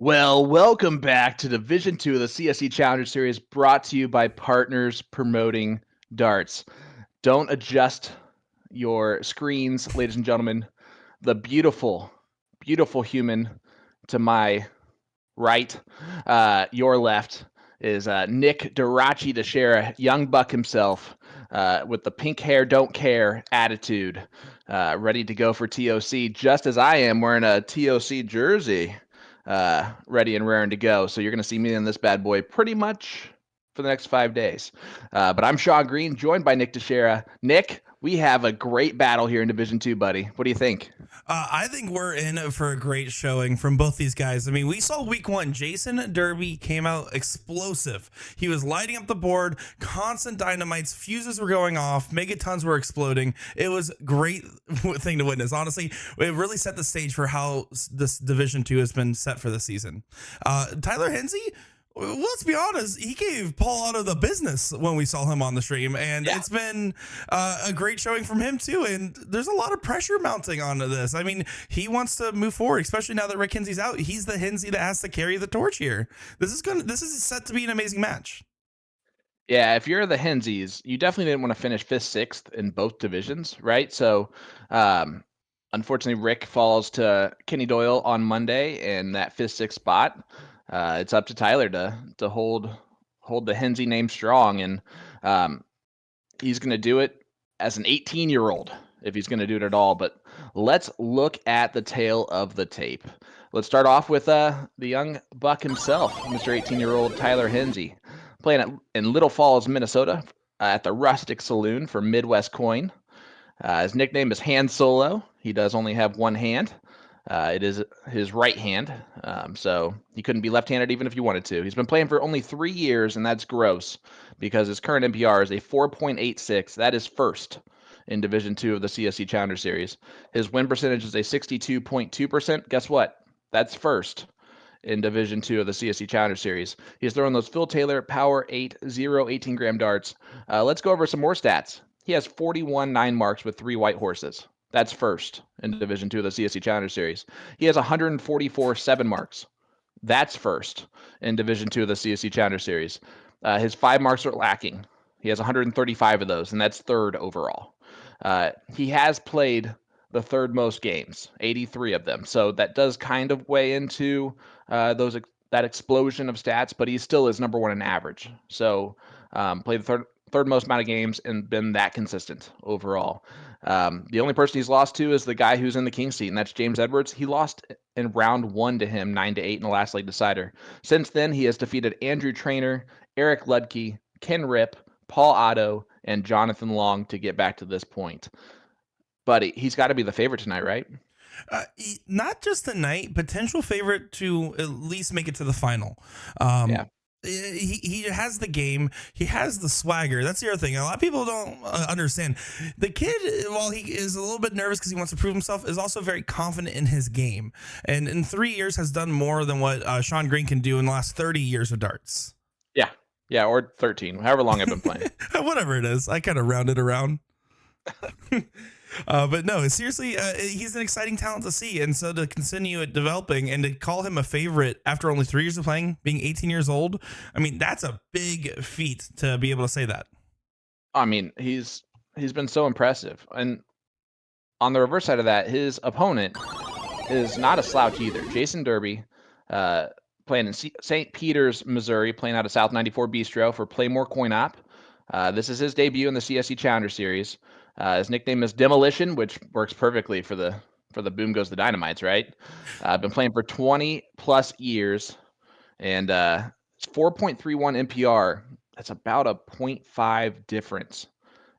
Well, welcome back to Division 2 of the CSC Challenger Series, brought to you by Partners Promoting Darts. Don't adjust your screens, ladies and gentlemen. The beautiful, beautiful human to my right, your left, is Nick Darachi DeShera, young buck himself, with the pink hair, don't care attitude, ready to go for TOC, just as I am wearing a TOC jersey, ready and raring to go. So you're going to see me in this bad boy pretty much for the next 5 days. But I'm Shaw Green, joined by Nick DeShera. Nick, we have a great battle here in Division 2, buddy. What do you think? I think we're in for a great showing from both these guys. I mean, we saw week one. Jason Derby came out explosive. He was lighting up the board, constant dynamites, fuses were going off, megatons were exploding. It was a great thing to witness. Honestly, it really set the stage for how this Division 2 has been set for the season. Tyler Henze, let's be honest, he gave Paul out of the business when we saw him on the stream, and It's been a great showing from him too. And there's a lot of pressure mounting onto this. I mean, he wants to move forward, especially now that Rick Henze's out. He's the Henze that has to carry the torch here. This is set to be an amazing match. Yeah, if you're the Henzes, you definitely didn't want to finish 5th, 6th in both divisions, right? So, unfortunately, Rick falls to Kenny Doyle on Monday in that 5th, 6th spot. It's up to Tyler to hold the Henze name strong, and he's going to do it as an 18-year-old if he's going to do it at all. But let's look at the tail of the tape. Let's start off with the young buck himself, Mr. 18-year-old Tyler Henze, playing in Little Falls, Minnesota, at the Rustic Saloon for Midwest Coin. His nickname is Hand Solo. He does only have one hand. It is his right hand, so he couldn't be left-handed even if he wanted to. He's been playing for only 3 years, and that's gross because his current NPR is a 4.86. That is first in Division 2 of the CSC Challenger Series. His win percentage is a 62.2%. Guess what? That's first in Division 2 of the CSC Challenger Series. He's throwing those Phil Taylor Power 8 0 18-gram darts. Let's go over some more stats. He has 41 9 marks with 3 white horses. That's first in Division 2 of the CSC Challenger Series. He has 144 7 marks. That's first in Division 2 of the CSC Challenger Series. His 5 marks are lacking. He has 135 of those, and that's third overall. He has played the third most games, 83 of them. So that does kind of weigh into that explosion of stats, but he still is number one in average. So played the third most amount of games and been that consistent overall. The only person he's lost to is the guy who's in the king seat, and that's James Edwards. He lost in round 1 to him, 9-8 in the last leg decider. Since then, he has defeated Andrew Trainer, Eric Ludke, Ken Ripp, Paul Otto, and Jonathan Long to get back to this point. But he's got to be the favorite tonight, right? Not just tonight, potential favorite to at least make it to the final. Yeah. He has the game. He has the swagger. That's the other thing. A lot of people don't understand. The kid, while he is a little bit nervous because he wants to prove himself, is also very confident in his game. And in 3 years has done more than what Sean Green can do in the last 30 years of darts. Yeah. Yeah, or 13, however long I've been playing. Whatever it is. I kind of rounded around. But no, seriously, he's an exciting talent to see. And so to continue it developing and to call him a favorite after only 3 years of playing, being 18 years old, I mean, that's a big feat to be able to say that. I mean, he's been so impressive. And on the reverse side of that, his opponent is not a slouch either. Jason Derby, playing in St. Peters, Missouri, playing out of South 94 Bistro for Playmore Coin Op. This is his debut in the CSC Challenger Series. His nickname is Demolition, which works perfectly for the Boom Goes the Dynamites, right? I've been playing for 20 plus years, and it's 4.31 NPR. That's about a 0.5 difference,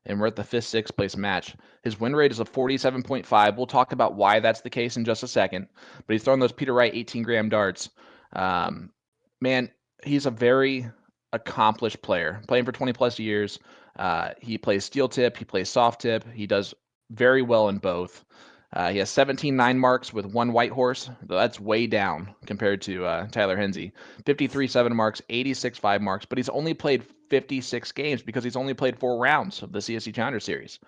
and we're at the 5th, 6th place match. His win rate is a 47.5. We'll talk about why that's the case in just a second, but he's throwing those Peter Wright 18-gram darts. Man, he's a very accomplished player, playing for 20 plus years. He plays steel tip, he plays soft tip, he does very well in both. He has 17 9 marks with 1 white horse. That's way down compared to Tyler Henze. 53 7 marks, 86 5 marks, but he's only played 56 games because he's only played 4 rounds of the CSC Challenger Series.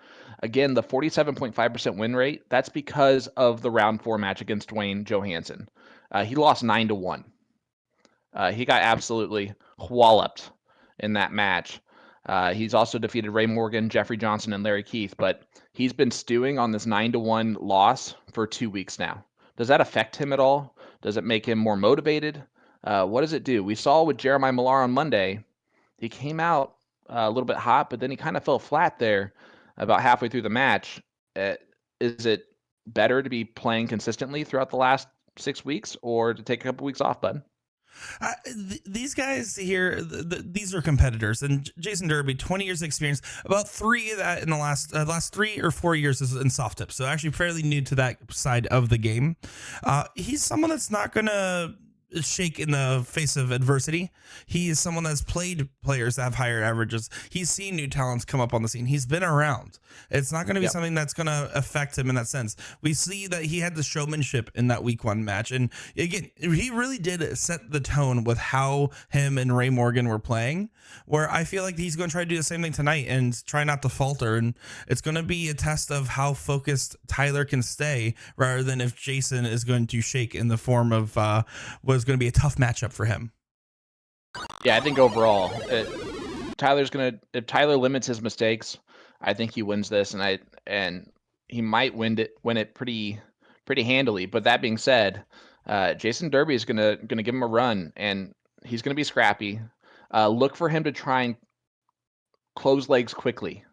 Again, the 47.5% win rate, that's because of the round 4 match against Dwayne Johansson. He lost 9-1. He got absolutely walloped in that match. He's also defeated Ray Morgan, Jeffrey Johnson, and Larry Keith, but he's been stewing on this 9-1 loss for 2 weeks now. Does that affect him at all? Does it make him more motivated? What does it do? We saw with Jeremiah Millar on Monday, he came out a little bit hot, but then he kind of fell flat there about halfway through the match. Is it better to be playing consistently throughout the last 6 weeks or to take a couple weeks off, bud? These guys here, these are competitors, and Jason Derby, 20 years of experience, about 3 of that in the last 3 or 4 years is in soft tips, so actually fairly new to that side of the game. He's someone that's not gonna shake in the face of adversity. He is someone that's played players that have higher averages. He's seen new talents come up on the scene. He's been around. It's not going to be something that's going to affect him in that sense. We see that he had the showmanship in that week 1 match. And again, he really did set the tone with how him and Ray Morgan were playing, where I feel like he's going to try to do the same thing tonight and try not to falter. And it's going to be a test of how focused Tyler can stay rather than if Jason is going to shake in the form of was going to be a tough matchup for him. Yeah, I think overall, if Tyler limits his mistakes, I think he wins this, and he might win it pretty handily. But that being said, Jason Derby is gonna give him a run, and he's gonna be scrappy. Look for him to try and close legs quickly.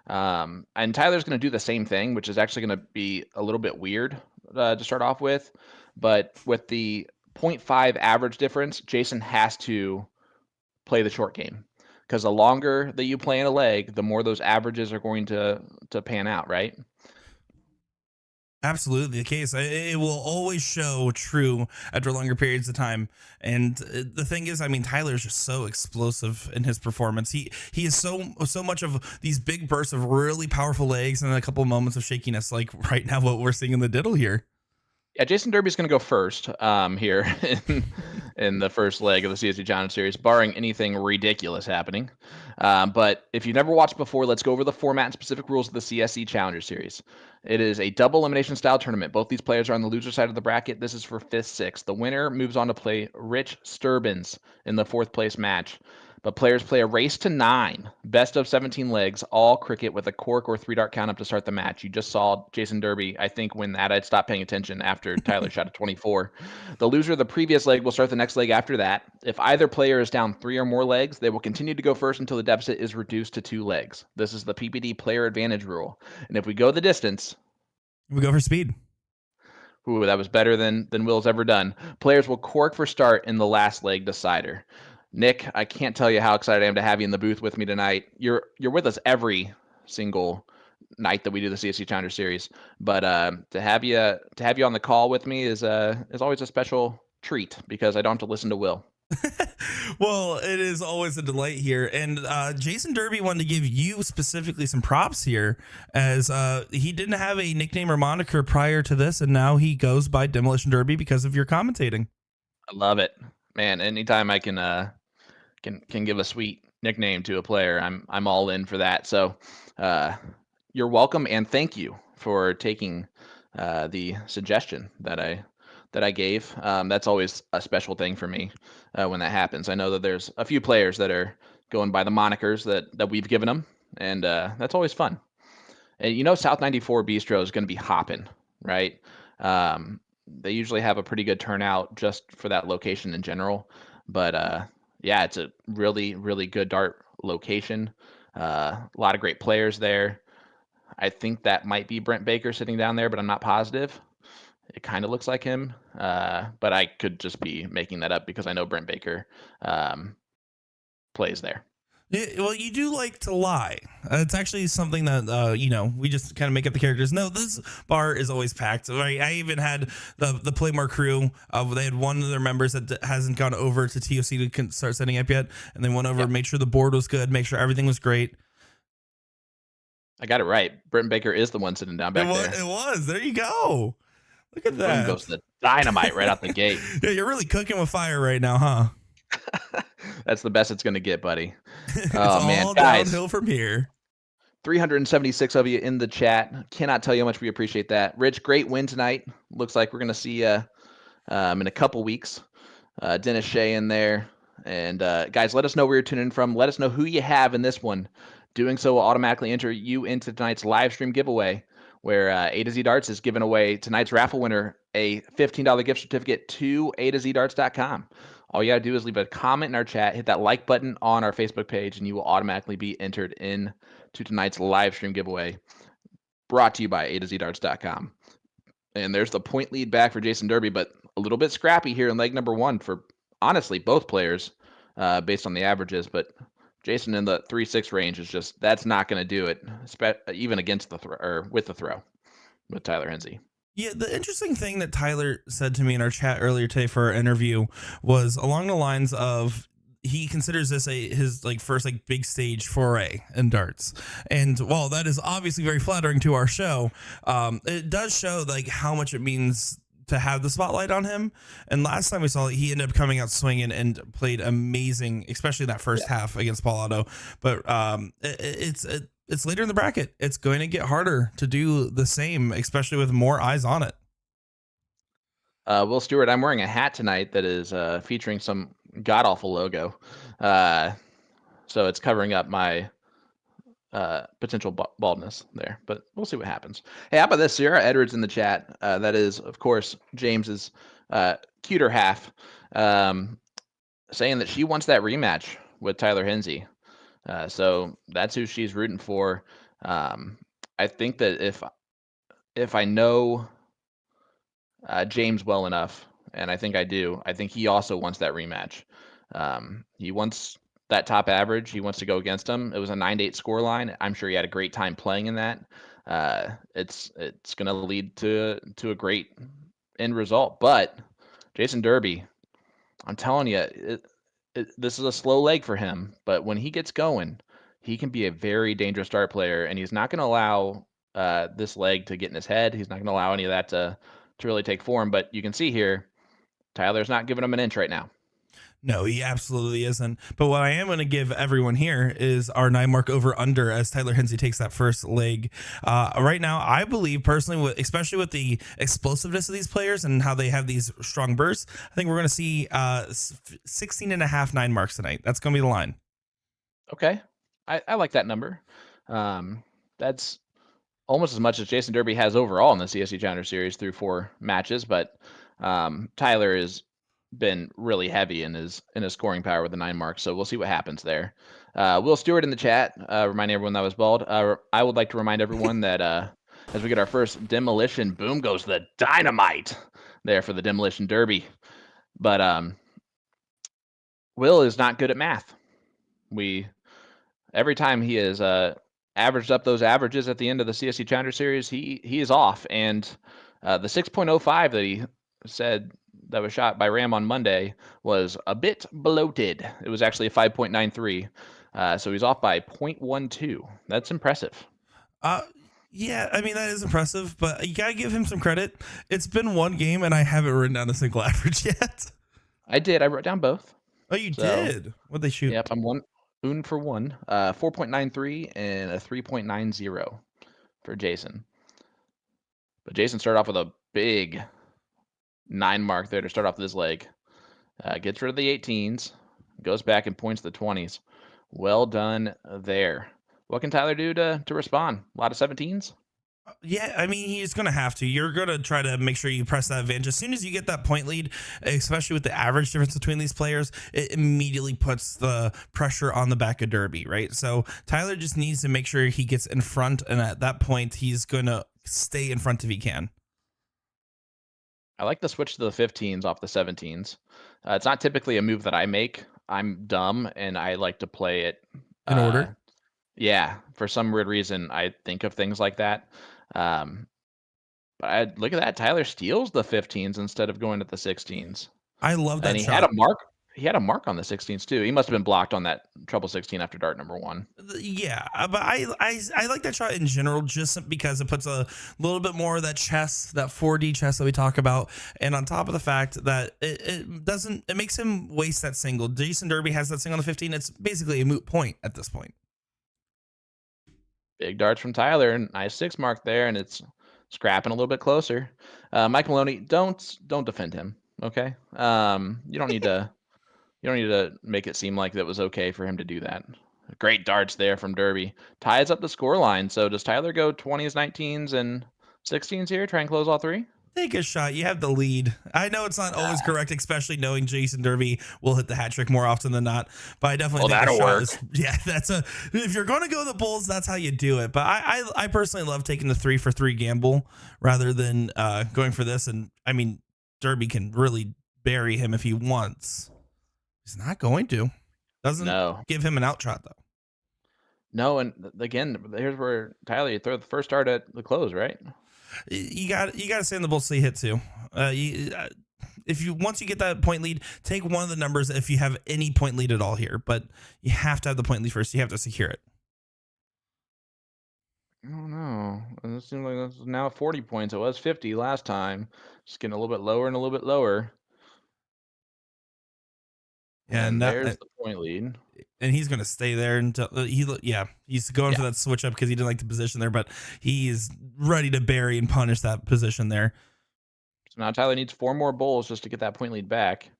And Tyler's going to do the same thing, which is actually going to be a little bit weird to start off with. But with the 0.5 average difference, Jason has to play the short game, because the longer that you play in a leg, the more those averages are going to pan out, right? Absolutely the case. It will always show true after longer periods of time. And the thing is, I mean, Tyler's just so explosive in his performance. He is so much of these big bursts of really powerful legs and a couple of moments of shakiness, like right now what we're seeing in the diddle here. Yeah, Jason Derby's going to go first here in the first leg of the CSC Challenger Series, barring anything ridiculous happening. But if you've never watched before, let's go over the format and specific rules of the CSC Challenger Series. It is a double elimination style tournament. Both these players are on the loser side of the bracket. This is for 5th, 6th. The winner moves on to play Rich Sturbins in the 4th place match. But players play a race to 9, best of 17 legs, all cricket with a cork or 3-dart count up to start the match. You just saw Jason Derby, I think, win that. I'd stopped paying attention after Tyler shot a 24. The loser of the previous leg will start the next leg after that. If either player is down 3 or more legs, they will continue to go first until the deficit is reduced to 2 legs. This is the PPD player advantage rule. And if we go the distance, we go for speed. Ooh, that was better than Will's ever done. Players will cork for start in the last leg decider. Nick, I can't tell you how excited I am to have you in the booth with me tonight. You're with us every single night that we do the CSC Challenger Series, but to have you on the call with me is always a special treat, because I don't have to listen to Will. Well, it is always a delight here, and Jason Derby wanted to give you specifically some props here, as he didn't have a nickname or moniker prior to this, and now he goes by Demolition Derby because of your commentating. I love it, man. Anytime I can give a sweet nickname to a player, I'm all in for that. So you're welcome, and thank you for taking the suggestion that I gave. That's always a special thing for me when that happens. I know that there's a few players that are going by the monikers that we've given them, and that's always fun. And South 94 Bistro is going to be hopping, right? They usually have a pretty good turnout just for that location in general, but yeah, it's a really, really good dart location. A lot of great players there. I think that might be Brent Baker sitting down there, but I'm not positive. It kind of looks like him, but I could just be making that up because I know Brent Baker plays there. Yeah, well, you do like to lie. It's actually something that we just kind of make up the characters. No, this bar is always packed. Right? I even had the Playmore crew. They had one of their members that hasn't gone over to TOC to start setting up yet, and they went over, made sure the board was good, make sure everything was great. I got it right. Brent Baker is the one sitting down back there. It was. There you go. Look at that. Goes the dynamite right out the gate. Yeah, you're really cooking with fire right now, huh? That's the best it's going to get, buddy. It's all man, guys, downhill from here. 376 of you in the chat. Cannot tell you how much we appreciate that. Rich, great win tonight. Looks like we're going to see you in a couple weeks. Dennis Shea in there. And guys, let us know where you're tuning in from. Let us know who you have in this one. Doing so will automatically enter you into tonight's live stream giveaway, where A to Z Darts is giving away tonight's raffle winner a $15 gift certificate to A to Z Darts.com. All you got to do is leave a comment in our chat, hit that like button on our Facebook page, and you will automatically be entered in to tonight's live stream giveaway, brought to you by A to Z Darts.com. And there's the point lead back for Jason Derby, but a little bit scrappy here in leg number one for honestly both players based on the averages. But Jason in the 3-6 range is just, that's not going to do it, even against the throw or with the throw with Tyler Henze. Yeah, the interesting thing that Tyler said to me in our chat earlier today for our interview was along the lines of he considers this his like first like big stage foray in darts, and while that is obviously very flattering to our show, it does show like how much it means to have the spotlight on him. And last time we saw it, he ended up coming out swinging and played amazing, especially that first half against Paul Otto. But it's later in the bracket. It's going to get harder to do the same, especially with more eyes on it. Will Stewart, I'm wearing a hat tonight that is featuring some god-awful logo. So it's covering up my potential baldness there, but we'll see what happens. Hey, how about this? Sierra Edwards in the chat. That is, of course, James's cuter half, saying that she wants that rematch with Tyler Henze. So that's who she's rooting for. I think that if I know James well enough, and I think I do, I think he also wants that rematch. He wants that top average. He wants to go against him. It was a 9-8 score line. I'm sure he had a great time playing in that. It's going to lead to a great end result. But Jason Derby, I'm telling you, this is a slow leg for him. But when he gets going, he can be a very dangerous dart player, and he's not going to allow this leg to get in his head. He's not going to allow any of that to really take form. But you can see here, Tyler's not giving him an inch right now. No, he absolutely isn't. But what I am going to give everyone here is our 9 mark over under as Tyler Henze takes that first leg. Right now, I believe personally, especially with the explosiveness of these players and how they have these strong bursts, I think we're going to see 16 and a half 9 marks tonight. That's going to be the line. Okay. I like that number. That's almost as much as Jason Derby has overall in the CSC Challenger Series through 4 matches, but Tyler has been really heavy in his scoring power with the 9 marks, so we'll see what happens there. Will Stewart in the chat, reminding everyone that was bald. I would like to remind everyone that as we get our first demolition, boom goes the dynamite there for the demolition derby. But Will is not good at math. Every time he has averaged up those averages at the end of the CSC Challenger Series, he is off. And the 6.05 that he said that was shot by Ram on Monday was a bit bloated. It was actually a 5.93. So he's off by 0.12. That's impressive. Yeah, I mean, that is impressive, but you got to give him some credit. It's been one game, and I haven't written down a single average yet. I did. I wrote down both. Oh, you did? What'd they shoot? Yep, I'm un for one. 4.93 and a 3.90 for Jason. But Jason started off with a big 9 mark there to start off this leg. Gets rid of the 18s, goes back and points the 20s. Well done there. What can Tyler do to respond? A lot of 17s? Yeah, I mean, he's going to have to. You're going to try to make sure you press that advantage. As soon as you get that point lead, especially with the average difference between these players, it immediately puts the pressure on the back of Derby, right? So Tyler just needs to make sure he gets in front, and at that point, he's going to stay in front if he can. I like the switch to the 15s off the 17s. It's not typically a move that I make. I'm dumb, and I like to play it in order. Yeah, for some weird reason, I think of things like that. But look at that. Tyler steals the 15s instead of going to the 16s. I love that. And he shot. had a mark. He had a mark on the 16s too. He must have been blocked on that treble 16 after dart number 1. Yeah, but I like that shot in general just because it puts a little bit more of that chess, that 4D chess that we talk about, and on top of the fact that it makes him waste that single. Jason Derby has that single on the 15. It's basically a moot point at this point. Big darts from Tyler, nice 6 mark there, and it's scrapping a little bit closer. Mike Maloney, don't defend him. Okay. You don't need to make it seem like that was okay for him to do that. Great darts there from Derby. Ties up the score line. So does Tyler go 20s, 19s, and 16s here? Try and close all three? Take a shot. You have the lead. I know it's not always correct, especially knowing Jason Derby will hit the hat trick more often than not. But I definitely think the that'll shot work. is, yeah, that's a, if you're going to go the Bulls, that's how you do it. But I personally love taking the 3-for-3 gamble rather than going for this. And I mean, Derby can really bury him if he wants. He's not going to. Doesn't No. give him an out shot, though. No, and again, here's where Tyler, you throw the first dart at the close, right? You got to stay in the Bulls till you hit two. If you once you get that point lead, take one of the numbers if you have any point lead at all here. But you have to have the point lead first. You have to secure it. I don't know. It seems like that's now 40 points. It was 50 last time. Just getting a little bit lower and a little bit lower. And there's the point lead. And he's going to stay there until he's going for that switch up because he didn't like the position there, but he's ready to bury and punish that position there. So now Tyler needs 4 more bowls just to get that point lead back.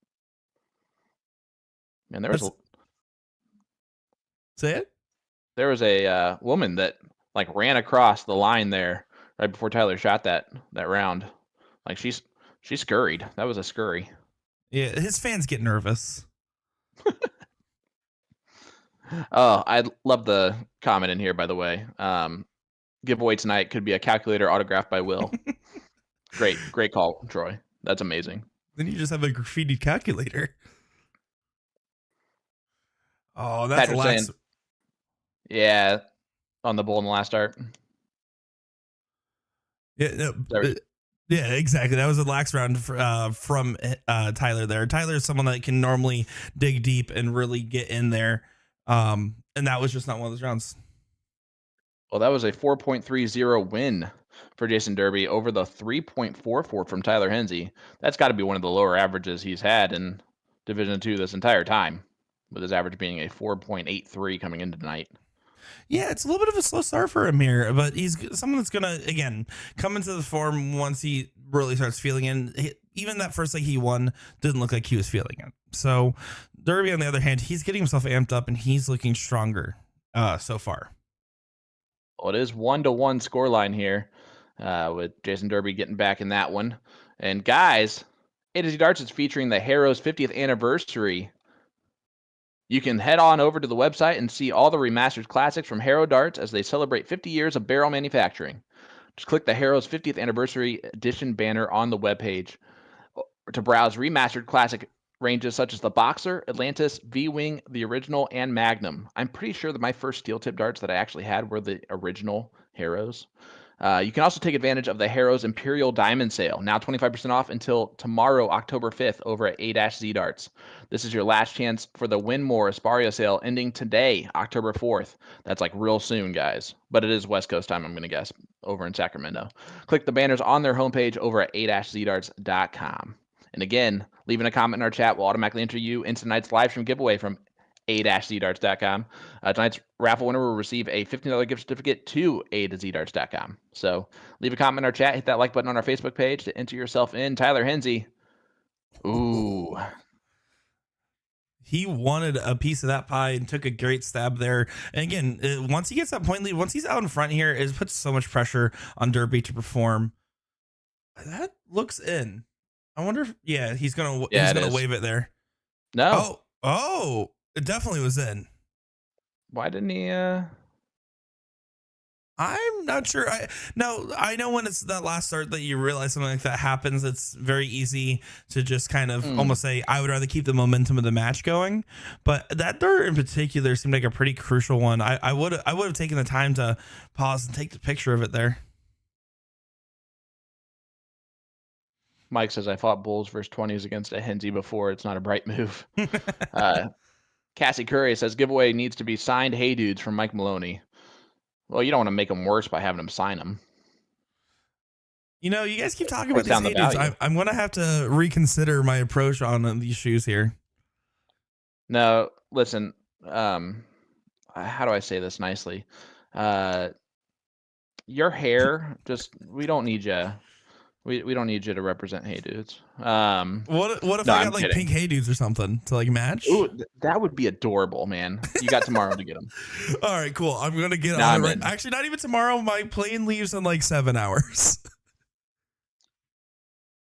And there was say it. There was a woman that like ran across the line there right before Tyler shot that round. Like she scurried. That was a scurry. Yeah, his fans get nervous. Oh, I love the comment in here, by the way. Giveaway tonight could be a calculator autographed by Will. Great call, Troy. That's amazing. Then you just have a graffiti calculator. Oh, that's Patrick saying, yeah, on the bull in the last start. Yeah, yeah, exactly. That was a lax round from Tyler there. Tyler is someone that can normally dig deep and really get in there. And that was just not one of those rounds. Well, that was a 4.30 win for Jason Derby over the 3.44 from Tyler Henze. That's got to be one of the lower averages he's had in Division II this entire time, with his average being a 4.83 coming into tonight. Yeah, it's a little bit of a slow start for him here, but he's someone that's going to, again, come into the form once he really starts feeling it. Even that first leg he won didn't look like he was feeling it. So Derby, on the other hand, he's getting himself amped up and he's looking stronger so far. Well, it is 1-1 scoreline here with Jason Derby getting back in that one. And guys, A to Z Darts is featuring the Harrow's 50th anniversary. You can head on over to the website and see all the remastered classics from Harrow Darts as they celebrate 50 years of barrel manufacturing. Just click the Harrow's 50th Anniversary Edition banner on the webpage to browse remastered classic ranges such as the Boxer, Atlantis, V-Wing, the original, and Magnum. I'm pretty sure that my first steel tip darts that I actually had were the original Harrows. You can also take advantage of the Harrow's Imperial Diamond Sale, now 25% off until tomorrow, October 5th, over at A-Z Darts. This is your last chance for the Win More Asparia sale ending today, October 4th. That's like real soon, guys. But it is West Coast time, I'm going to guess, over in Sacramento. Click the banners on their homepage over at A-Zdarts.com. And again, leaving a comment in our chat will automatically enter you into tonight's live stream giveaway from A-Zdarts.com. Tonight's raffle winner will receive a $15 gift certificate to A-Zdarts.com. So leave a comment in our chat, hit that like button on our Facebook page to enter yourself in. Tyler Henze. Ooh. He wanted a piece of that pie and took a great stab there. And again, once he gets that point lead, once he's out in front here, it puts so much pressure on Derby to perform. That looks in. I wonder if, he's gonna wave it there. No. Oh, it definitely was in. Why didn't he? I'm not sure. I know when it's that last start that you realize something like that happens, it's very easy to just kind of almost say, I would rather keep the momentum of the match going. But that dart in particular seemed like a pretty crucial one. I would have taken the time to pause and take the picture of it there. Mike says, I fought bulls versus 20s against a Henze before. It's not a bright move. Cassie Curry says, giveaway needs to be signed Hey Dudes from Mike Maloney. Well, you don't want to make them worse by having them sign them. You know, you guys keep talking about these Hey Dudes. I'm going to have to reconsider my approach on these shoes here. No, listen, how do I say this nicely? Your hair, we don't need you We don't need you to represent Hey Dudes. What if No, I I'm got like kidding. pink Hey Dudes or something to like match? Ooh, that would be adorable, man. You got tomorrow to get them. All right, cool. I'm gonna get Now on it I'm right. in. Actually, not even tomorrow. My plane leaves in like 7 hours.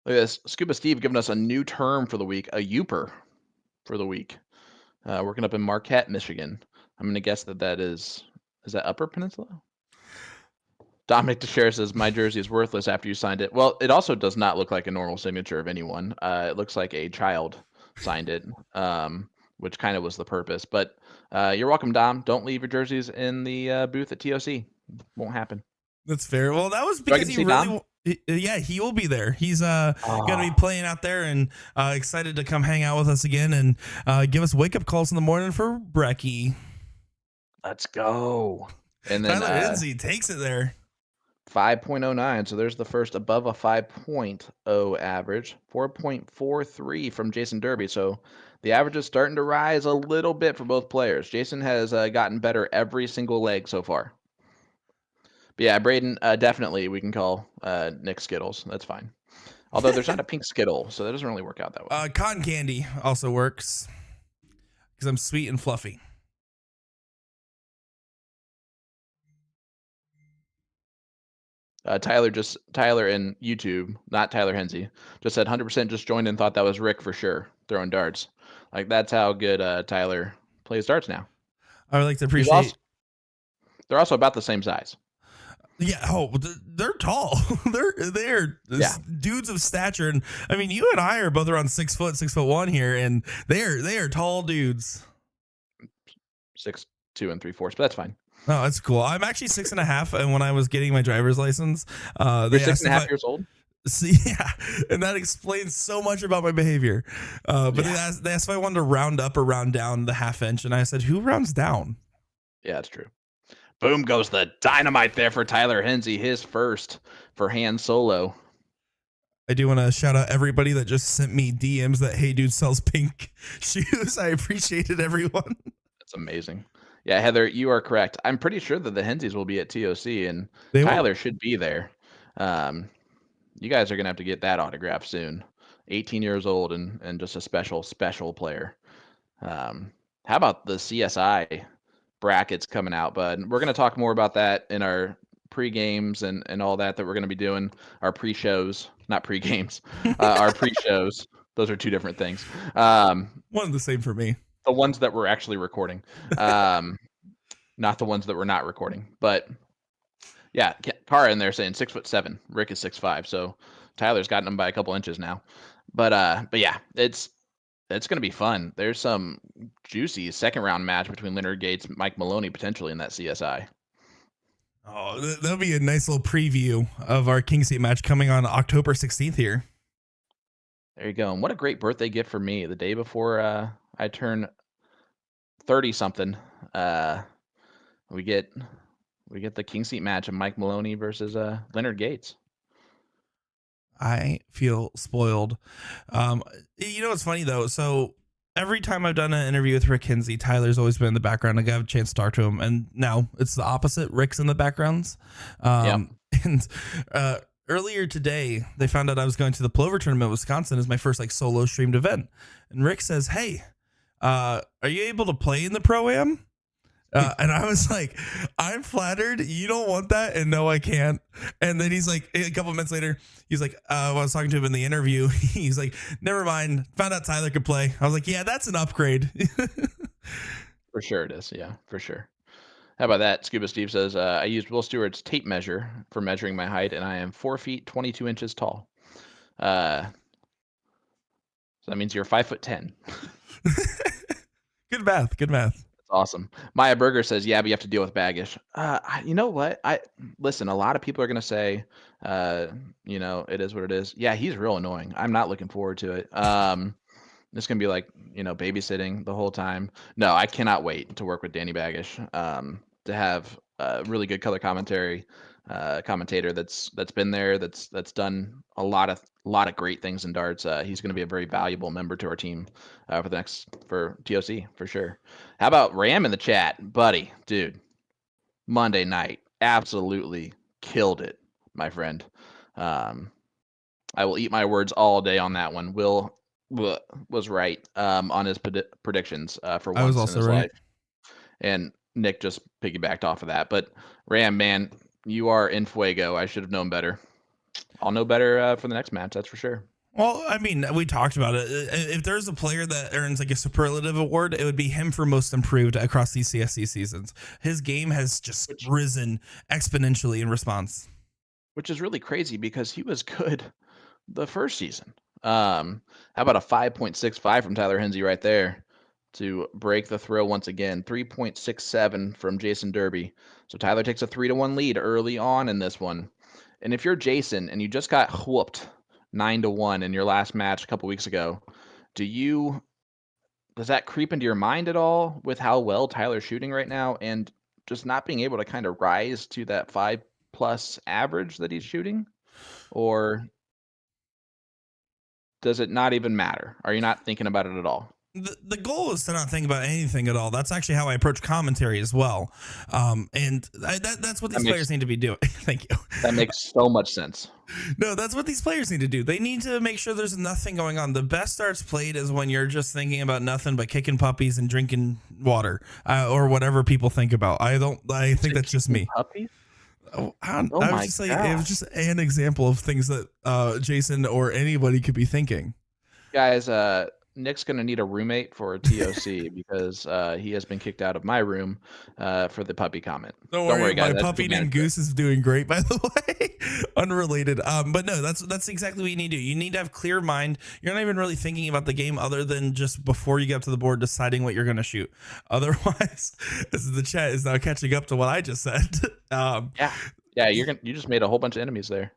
Look at this. Scuba Steve giving us a new term for the week, a Youper for the week. Working up in Marquette, Michigan. I'm going to guess that is that Upper Peninsula? Dominic DeShare says, my jersey is worthless after you signed it. Well, it also does not look like a normal signature of anyone. It looks like a child signed it, which kind of was the purpose. But you're welcome, Dom. Don't leave your jerseys in the booth at TOC. Won't happen. That's fair. Well, that was Do I get because to he see Dom? really, yeah, he will be there. He's gonna be Oh, playing out there and excited to come hang out with us again and give us wake up calls in the morning for Brecky. let's go. And then Tyler Henze takes it there. 5.09. So there's the first above a 5.0 average. 4.43 from Jason Derby. So the average is starting to rise a little bit for both players. Jason has gotten better every single leg so far. But yeah, Braden, definitely we can call Nick Skittles. That's fine. Although there's not a pink Skittle, so that doesn't really work out that way. Cotton candy also works because I'm sweet and fluffy. Tyler in YouTube, not Tyler Henze, just said 100% just joined and thought that was Rick for sure throwing darts. Like that's how good Tyler plays darts now. I would like to appreciate. They're also about the same size. Yeah. Oh, they're tall. they're dudes of stature, and I mean, you and I are both around 6 foot, 6'1" here, and they are tall dudes. 6'2" and 3/4, but that's fine. Oh, that's cool. I'm actually 6.5, and when I was getting my driver's license, You're 6.5 years old. See, yeah, and that explains so much about my behavior. But they asked if I wanted to round up or round down the half inch, and I said, "Who rounds down?" Yeah, that's true. Boom goes the dynamite there for Tyler Henze, his first for Han Solo. I do want to shout out everybody that just sent me DMs that Hey Dude sells pink shoes. I appreciated everyone. That's amazing. Yeah, Heather, you are correct. I'm pretty sure that the Henzes will be at TOC, and Tyler should be there. You guys are gonna have to get that autograph soon. 18 years old and just a special player. How about the CSI brackets coming out, bud? We're gonna talk more about that in our pre-games and all that we're gonna be doing. Our pre-shows, not pre-games. Our pre-shows. Those are two different things. One and the same for me. The ones that we're actually recording, not the ones that we're not recording. But yeah, Cara in there saying 6'7". Rick is 6'5". So Tyler's gotten him by a couple inches now. But yeah, it's gonna be fun. There's some juicy second round match between Leonard Gates, Mike Maloney potentially in that CSI. Oh, that'll be a nice little preview of our King Seat match coming on October 16th here. There you go. And what a great birthday gift for me. The day before I turn 30 something, we get the King Seat match of Mike Maloney versus Leonard Gates. I feel spoiled. You know what's funny though? So every time I've done an interview with Rick Henze, Tyler's always been in the background. I got a chance to talk to him, and now it's the opposite. Rick's in the backgrounds. And earlier today, they found out I was going to the Plover Tournament in Wisconsin as my first like solo streamed event. And Rick says, "Hey, are you able to play in the Pro-Am?" And I was like, "I'm flattered. You don't want that?" And no, I can't. And then he's like, a couple of minutes later, he's like, when I was talking to him in the interview, he's like, "Never mind. Found out Tyler could play." I was like, "Yeah, that's an upgrade." For sure it is. Yeah, for sure. How about that? Scuba Steve says, I used Will Stewart's tape measure for measuring my height, and I am 4 feet 22 inches tall. So that means you're 5'10". Good math. Good math. That's awesome. Maya Berger says, yeah, but you have to deal with Baggish. You know what? Listen, a lot of people are going to say, it is what it is. Yeah, he's real annoying. I'm not looking forward to it. It's going to be like, babysitting the whole time. No, I cannot wait to work with Danny Baggish, to have a really good color commentary commentator that's been there, that's done a lot of great things in darts. He's going to be a very valuable member to our team for TOC for sure. How about Ram in the chat, buddy, dude? Monday night, absolutely killed it, my friend. I will eat my words all day on that one. Will was right on his predictions for I was once in also his right. life, and Nick just piggybacked off of that. But Ram, man, you are in fuego. I should have known better. I'll know better for the next match. That's for sure. Well, I mean, we talked about it. If there's a player that earns like a superlative award, it would be him for most improved across these CSC seasons. His game has just Which risen exponentially in response. which is really crazy because he was good the first season. How about a 5.65 from Tyler Henze right there to break the throw once again? 3.67 from Jason Derby. So Tyler takes a 3-1 lead early on in this one. And if you're Jason and you just got whooped 9-1 in your last match a couple weeks ago, does that creep into your mind at all with how well Tyler's shooting right now and just not being able to kind of rise to that 5+ average that he's shooting? Or does it not even matter? Are you not thinking about it at all? The goal is to not think about anything at all. That's actually how I approach commentary as well. That's what That these makes players need to be doing. Thank you. that makes so much sense. No, that's what these players need to do. They need to make sure there's nothing going on. The best starts played is when you're just thinking about nothing but kicking puppies and drinking water, or whatever people think about. I don't. I think that's just me. Puppy? Oh, Oh I was my just saying it was gosh. just an example of things that Jason or anybody could be thinking. Guys, Nick's gonna need a roommate for TOC because he has been kicked out of my room for the puppy comment. Don't Don't worry, worry, my guys. I took puppy named advantage of it. Goose is doing great, by the way. Unrelated. But no, that's exactly what you need to do. You need to have clear mind. You're not even really thinking about the game other than just before you get up to the board deciding what you're gonna shoot. Otherwise, this is the chat is now catching up to what I just said. Yeah. Yeah, you just made a whole bunch of enemies there.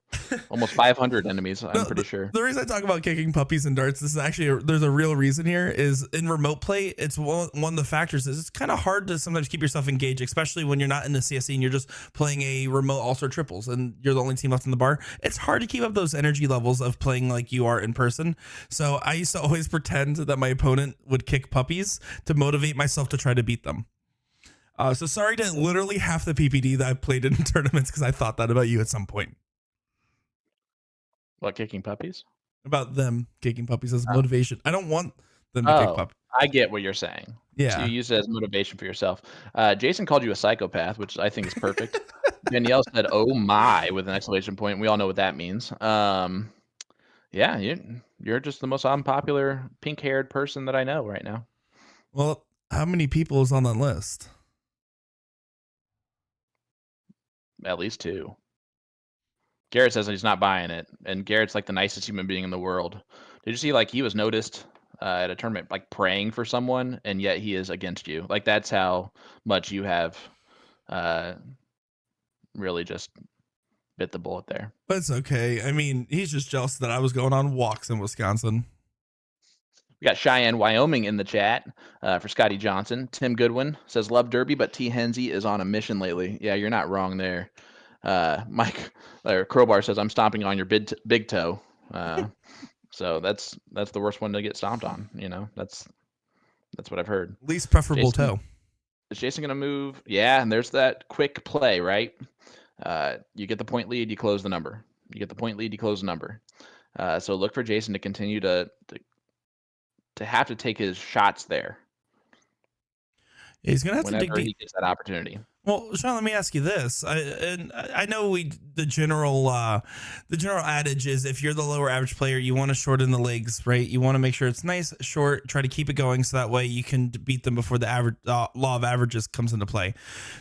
Almost 500 enemies, I'm pretty sure. The reason I talk about kicking puppies and darts, this is actually there's a real reason here. Is in remote play, it's one of the factors is it's kind of hard to sometimes keep yourself engaged, especially when you're not in the CSC and you're just playing a remote all-star triples and you're the only team left in the bar. It's hard to keep up those energy levels of playing like you are in person. So I used to always pretend that my opponent would kick puppies to motivate myself to try to beat them. So sorry to literally half the PPD that I've played in tournaments because I thought that about you at some point. What, kicking puppies? About them kicking puppies as Oh. motivation. I don't want them to kick Oh, puppies. I get what you're saying. So you Yeah. use it as motivation for yourself. Jason called you a psychopath, which I think is perfect. Danielle said, "Oh my," with an exclamation point. We all know what that means. Yeah, you're just the most unpopular pink-haired person that I know right now. Well, how many people is on that list? At least 2. Garrett says he's not buying it, and Garrett's like the nicest human being in the world. Did you see like he was noticed at a tournament like praying for someone, and yet he is against you? Like that's how much you have uh, really just bit the bullet there. But it's okay. I mean, he's just jealous that I was going on walks in Wisconsin. We got Cheyenne, Wyoming in the chat for Scotty Johnson. Tim Goodwin says, "Love Derby, but T. Henze is on a mission lately." Yeah, you're not wrong there. Mike Crowbar says, "I'm stomping on your big toe." So that's the worst one to get stomped on. You know, that's what I've heard. Least preferable Jason, toe. is Jason gonna move? Yeah, and there's that quick play, right? You get the point lead, you close the number. You get the point lead, you close the number. So look for Jason to continue to have to take his shots there He's gonna have to dig whenever he deep. gets that opportunity. Well, Sean, let me ask you this. I know the general adage is if you're the lower average player, you want to shorten the legs, right? You want to make sure it's nice, short, try to keep it going so that way you can beat them before the average law of averages comes into play.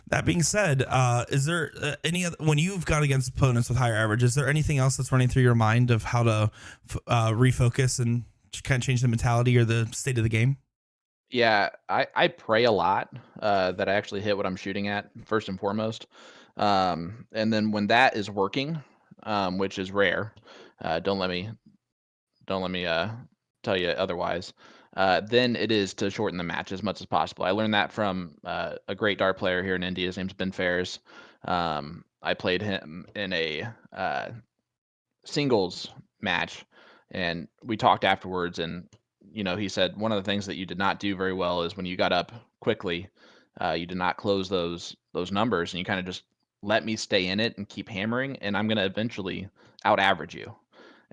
That being said, is there any other when you've gone against opponents with higher average? Is there anything else that's running through your mind of how to refocus and kind of change the mentality or the state of the game? Yeah, I pray a lot that I actually hit what I'm shooting at first and foremost, and then when that is working, which is rare, don't let me tell you otherwise. Then it is to shorten the match as much as possible. I learned that from a great dart player here in India. His name's Ben Ferris. I played him in a singles match, and we talked afterwards. And he said one of the things that you did not do very well is when you got up quickly, you did not close those numbers, and you kind of just let me stay in it and keep hammering, and I'm going to eventually out average you.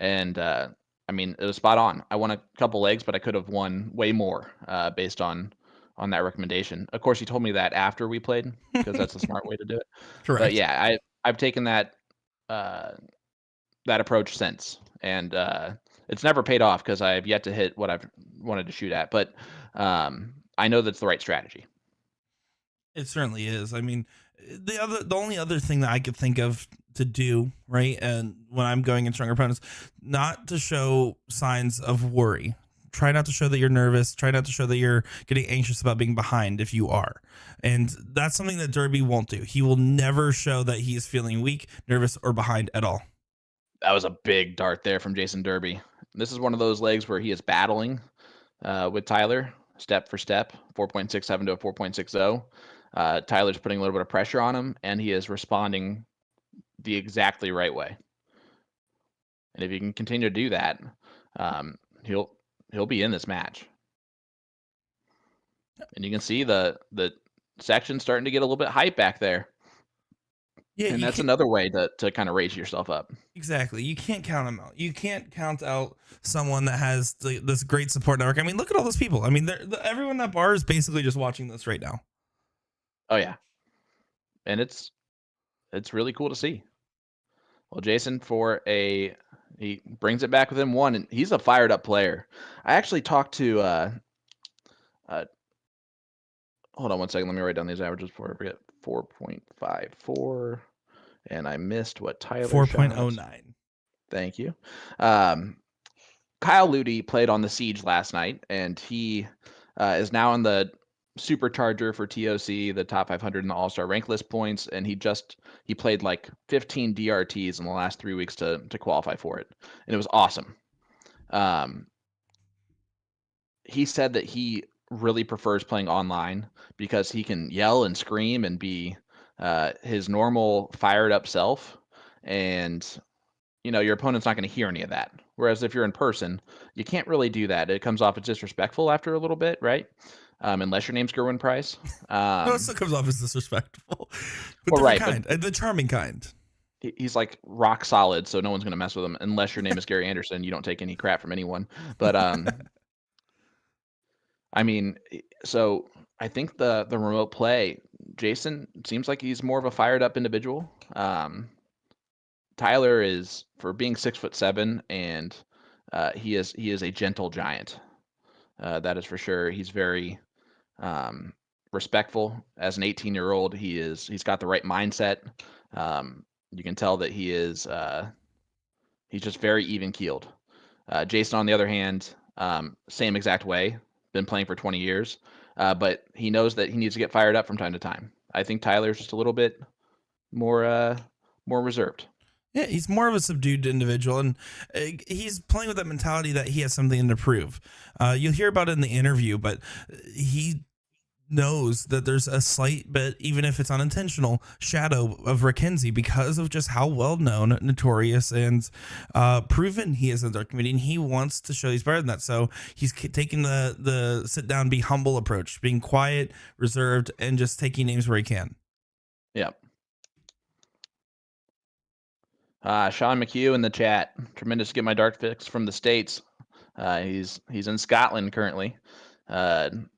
And I mean, it was spot on. I won a couple legs, but I could have won way more based on that recommendation. Of course, he told me that after we played because that's the smart way to do it. But Correct. yeah, I've taken that that approach since, and it's never paid off because I have yet to hit what I've wanted to shoot at. But I know that's the right strategy. It certainly is. I mean, the only other thing that I could think of to do, right, and when I'm going in stronger opponents, not to show signs of worry. Try not to show that you're nervous. Try not to show that you're getting anxious about being behind if you are. And that's something that Derby won't do. He will never show that he is feeling weak, nervous, or behind at all. That was a big dart there from Jason Derby. This is one of those legs where he is battling with Tyler step for step, 4.67 to a 4.60. Tyler's putting a little bit of pressure on him, and he is responding the exactly right way. And if he can continue to do that, he'll be in this match. And you can see the section starting to get a little bit hype back there. Yeah, And you that's can't. another way to kind of raise yourself up. Exactly. You can't count them out. You can't count out someone that has this great support network. I mean, look at all those people. I mean, everyone at that bar is basically just watching this right now. Oh yeah, and it's really cool to see. Well, Jason, he brings it back with him one, and he's a fired up player. I actually talked to hold on one second. Let me write down these averages before I forget. 4.54, and I missed what Tyler shot. 4.09. Thank you. Kyle Ludi played on the Siege last night, and he is now in the supercharger for TOC, the top 500 in the All-Star rank list points, and he played like 15 DRTs in the last 3 weeks to qualify for it, and it was awesome. He said that he really prefers playing online because he can yell and scream and be his normal fired up self, and your opponent's not going to hear any of that. Whereas if you're in person, you can't really do that. It comes off as disrespectful after a little bit, right? Unless your name's Gerwin Price. No, it still comes off as disrespectful, but well, different right, kind, the charming kind. He's like rock solid, so no one's going to mess with him unless your name is Gary Anderson. You don't take any crap from anyone. But I mean, so I think the remote play, Jason seems like he's more of a fired up individual. Tyler is, for being 6'7", and he is a gentle giant. That is for sure. He's very respectful as an 18-year-old. He's got the right mindset. You can tell that he's just very even keeled. Jason, on the other hand, same exact way. Been playing for 20 years, but he knows that he needs to get fired up from time to time. I think Tyler's just a little bit more reserved. Yeah, he's more of a subdued individual, and he's playing with that mentality that he has something to prove. You'll hear about it in the interview, but he knows that there's a slight bit, even if it's unintentional, shadow of Rick Henze because of just how well known, notorious, and proven he is in the dark community, and he wants to show he's better than that. So he's taking the sit down, be humble approach, being quiet, reserved, and just taking names where he can. Yep. Sean McHugh in the chat. Tremendous to get my dark fix from the States. He's in Scotland currently,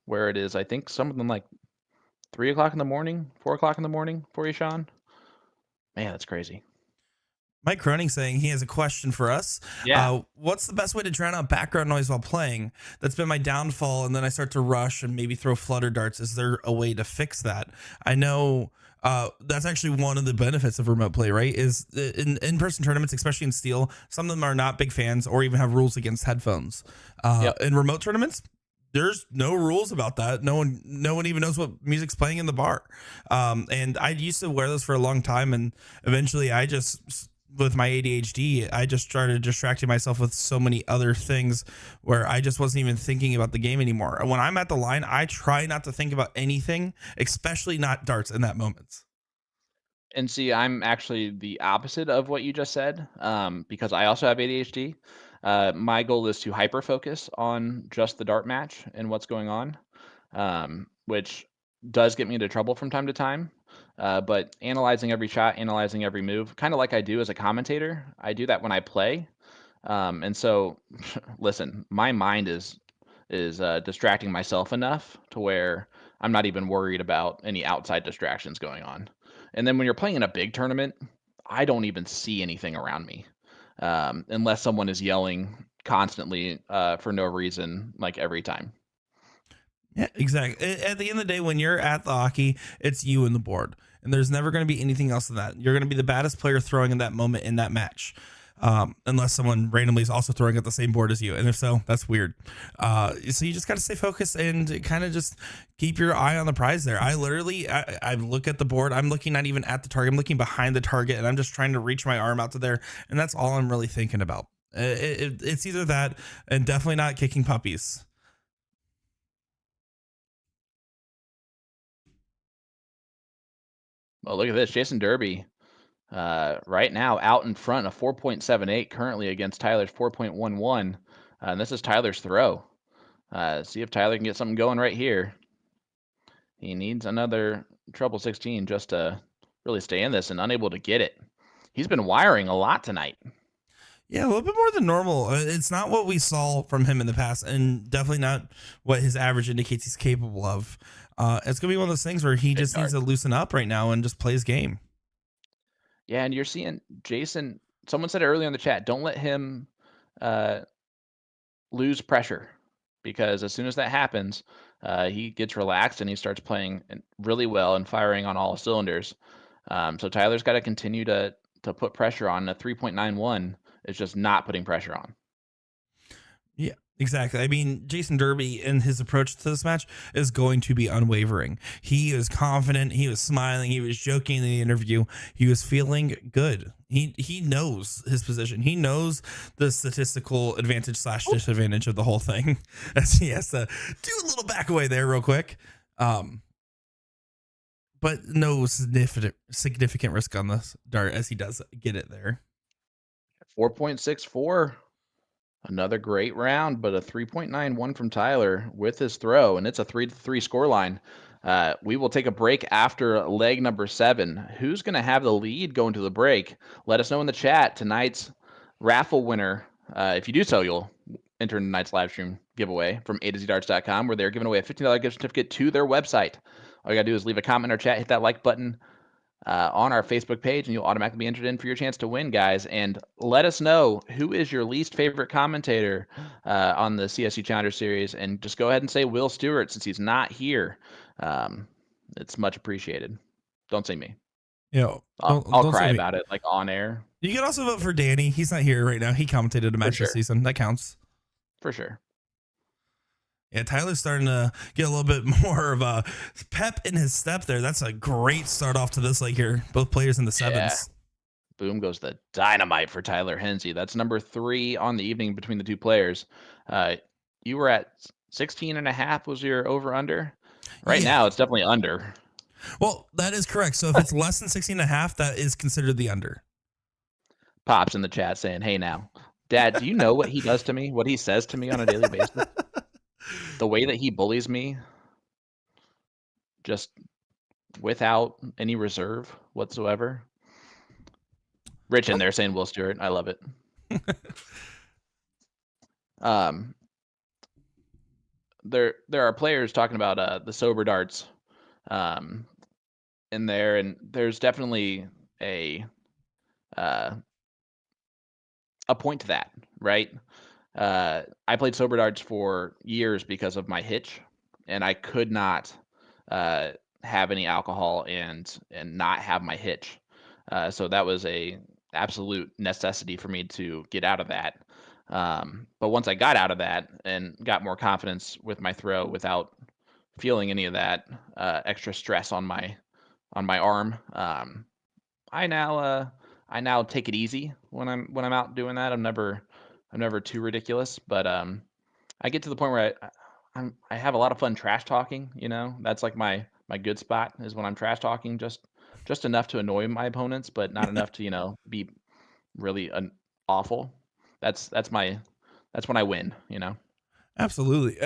where it is, I think, something like 3 o'clock in the morning, 4 o'clock in the morning for you, Sean. Man, that's crazy. Mike Croning saying he has a question for us. Yeah. What's the best way to drown out background noise while playing? That's been my downfall, and then I start to rush and maybe throw flutter darts. Is there a way to fix that? I know that's actually one of the benefits of remote play, right? Is in-person tournaments, especially in Steel, some of them are not big fans or even have rules against headphones. Yep. In remote tournaments, there's no rules about that. No one even knows what music's playing in the bar. And I used to wear those for a long time, and eventually I just, with my ADHD, I just started distracting myself with so many other things where I just wasn't even thinking about the game anymore. When I'm at the line, I try not to think about anything, especially not darts in that moment. And see, I'm actually the opposite of what you just said, because I also have ADHD. My goal is to hyper focus on just the dart match and what's going on, which does get me into trouble from time to time. But analyzing every shot, analyzing every move, kind of like I do as a commentator, I do that when I play. And so, listen, my mind is distracting myself enough to where I'm not even worried about any outside distractions going on. And then when you're playing in a big tournament, I don't even see anything around me, unless someone is yelling constantly for no reason, like every time. Yeah, exactly. At the end of the day, when you're at the hockey, it's you and the board, and there's never going to be anything else than that. You're going to be the baddest player throwing in that moment in that match, unless someone randomly is also throwing at the same board as you, and if so, that's weird. So you just got to stay focused and kind of just keep your eye on the prize. There, I look at the board. I'm looking not even at the target. I'm looking behind the target, and I'm just trying to reach my arm out to there, and that's all I'm really thinking about. It's either that and definitely not kicking puppies. Well, look at this, Jason Derby. Right now, out in front of 4.78 currently against Tyler's 4.11. And this is Tyler's throw. See if Tyler can get something going right here. He needs another treble 16 just to really stay in this and unable to get it. He's been wiring a lot tonight. Yeah, a little bit more than normal. It's not what we saw from him in the past, and definitely not what his average indicates he's capable of. It's going to be one of those things where he just needs to loosen up right now and just play his game. Yeah, and you're seeing Jason. Someone said it earlier in the chat, don't let him lose pressure, because as soon as that happens, he gets relaxed and he starts playing really well and firing on all cylinders. So Tyler's got to continue to put pressure on. A 3.91 is just not putting pressure on. Yeah, exactly. I mean, Jason Derby and his approach to this match is going to be unwavering. He is confident. He was smiling. He was joking in the interview. He was feeling good. He knows his position. He knows the statistical advantage / disadvantage of the whole thing, as he has to do a little back away there real quick. But no significant risk on this dart as he does get it there. 4.64. Another great round, but a 3.91 from Tyler with his throw, and it's a 3-3 scoreline. We will take a break after leg number 7. Who's going to have the lead going to the break? Let us know in the chat. Tonight's raffle winner, if you do so, you'll enter tonight's live stream giveaway from A2ZDarts.com, where they're giving away a $15 gift certificate to their website. All you got to do is leave a comment in our chat, hit that like button on our Facebook page, and you'll automatically be entered in for your chance to win, guys. And let us know who is your least favorite commentator on the CSC Challenger Series, and just go ahead and say Will Stewart since he's not here. It's much appreciated. Don't say me. Yeah, I'll cry about it like on air. You can also vote for Danny. He's not here right now. He commentated a match this season. That counts. For sure. Yeah, Tyler's starting to get a little bit more of a pep in his step there. That's a great start off to this leg here. Both players in the sevens. Yeah. Boom goes the dynamite for Tyler Henze. That's number 3 on the evening between the two players. You were at 16.5 was your over-under? Right now, it's definitely under. Well, that is correct. So if it's less than 16.5, that is considered the under. Pops in the chat saying, hey now, Dad, do you know what he does to me? What he says to me on a daily basis? The way that he bullies me, just without any reserve whatsoever. Rich in there saying Will Stewart. I love it. There are players talking about the sober darts in there, and there's definitely a point to that, right? I played sober darts for years because of my hitch, and I could not have any alcohol and not have my hitch. So that was a absolute necessity for me to get out of that. But once I got out of that and got more confidence with my throw without feeling any of that extra stress on my arm, I now take it easy when I'm out doing that. I'm never too ridiculous, but I get to the point where I have a lot of fun trash talking. You know, that's like my good spot is when I'm trash talking, just enough to annoy my opponents, but not enough to be really awful. That's when I win. Absolutely.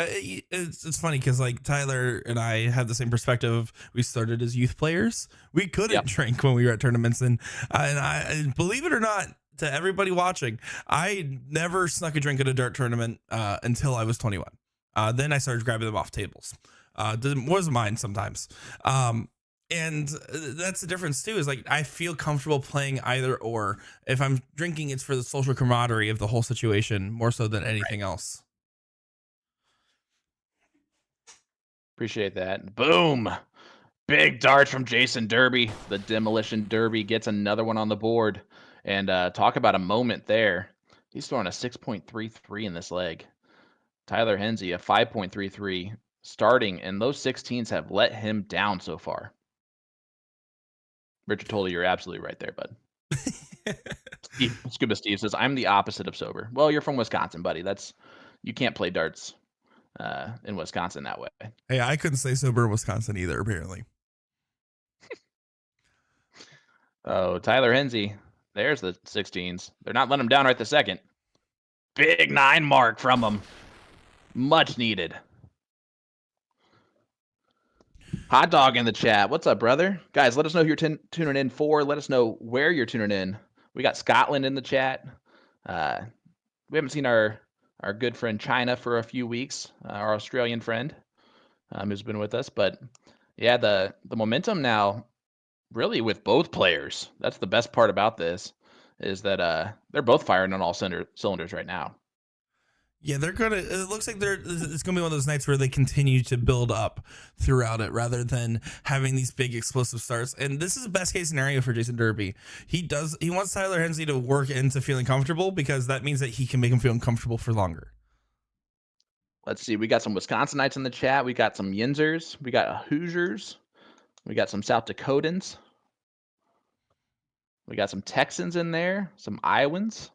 It's funny because like Tyler and I have the same perspective. We started as youth players. We couldn't drink when we were at tournaments, and I believe it or not, to everybody watching, I never snuck a drink at a dart tournament until I was 21. Then I started grabbing them off tables. Was mine sometimes. And that's the difference too, is like I feel comfortable playing either or. If I'm drinking, it's for the social camaraderie of the whole situation more so than anything else. Appreciate that. Boom. Big darts from Jason Derby. The Demolition Derby gets another one on the board. And talk about a moment there. He's throwing a 6.33 in this leg. Tyler Henze, a 5.33 starting, and those 16s have let him down so far. Richard Tolley, you're absolutely right there, bud. Scuba Steve says, I'm the opposite of sober. Well, you're from Wisconsin, buddy. You can't play darts in Wisconsin that way. Hey, I couldn't stay sober in Wisconsin either, apparently. Oh, Tyler Henze. There's the 16s. They're not letting him down right this second. Big 9 mark from him. Much needed. Hot Dog in the chat. What's up, brother? Guys, let us know who you're tuning in for. Let us know where you're tuning in. We got Scotland in the chat. We haven't seen our good friend China for a few weeks, our Australian friend who's been with us. But yeah, the momentum now really with both players. That's the best part about this, is that they're both firing on all cylinders right now. Yeah, it looks like it's gonna be one of those nights where they continue to build up throughout it rather than having these big explosive starts. And this is the best case scenario for Jason Derby. He wants Tyler Henze to work into feeling comfortable, because that means that he can make him feel uncomfortable for longer. Let's see. We got some Wisconsinites in the chat. We got some Yinzers. We got Hoosiers. We got some South Dakotans. We got some Texans in there. Some Iowans.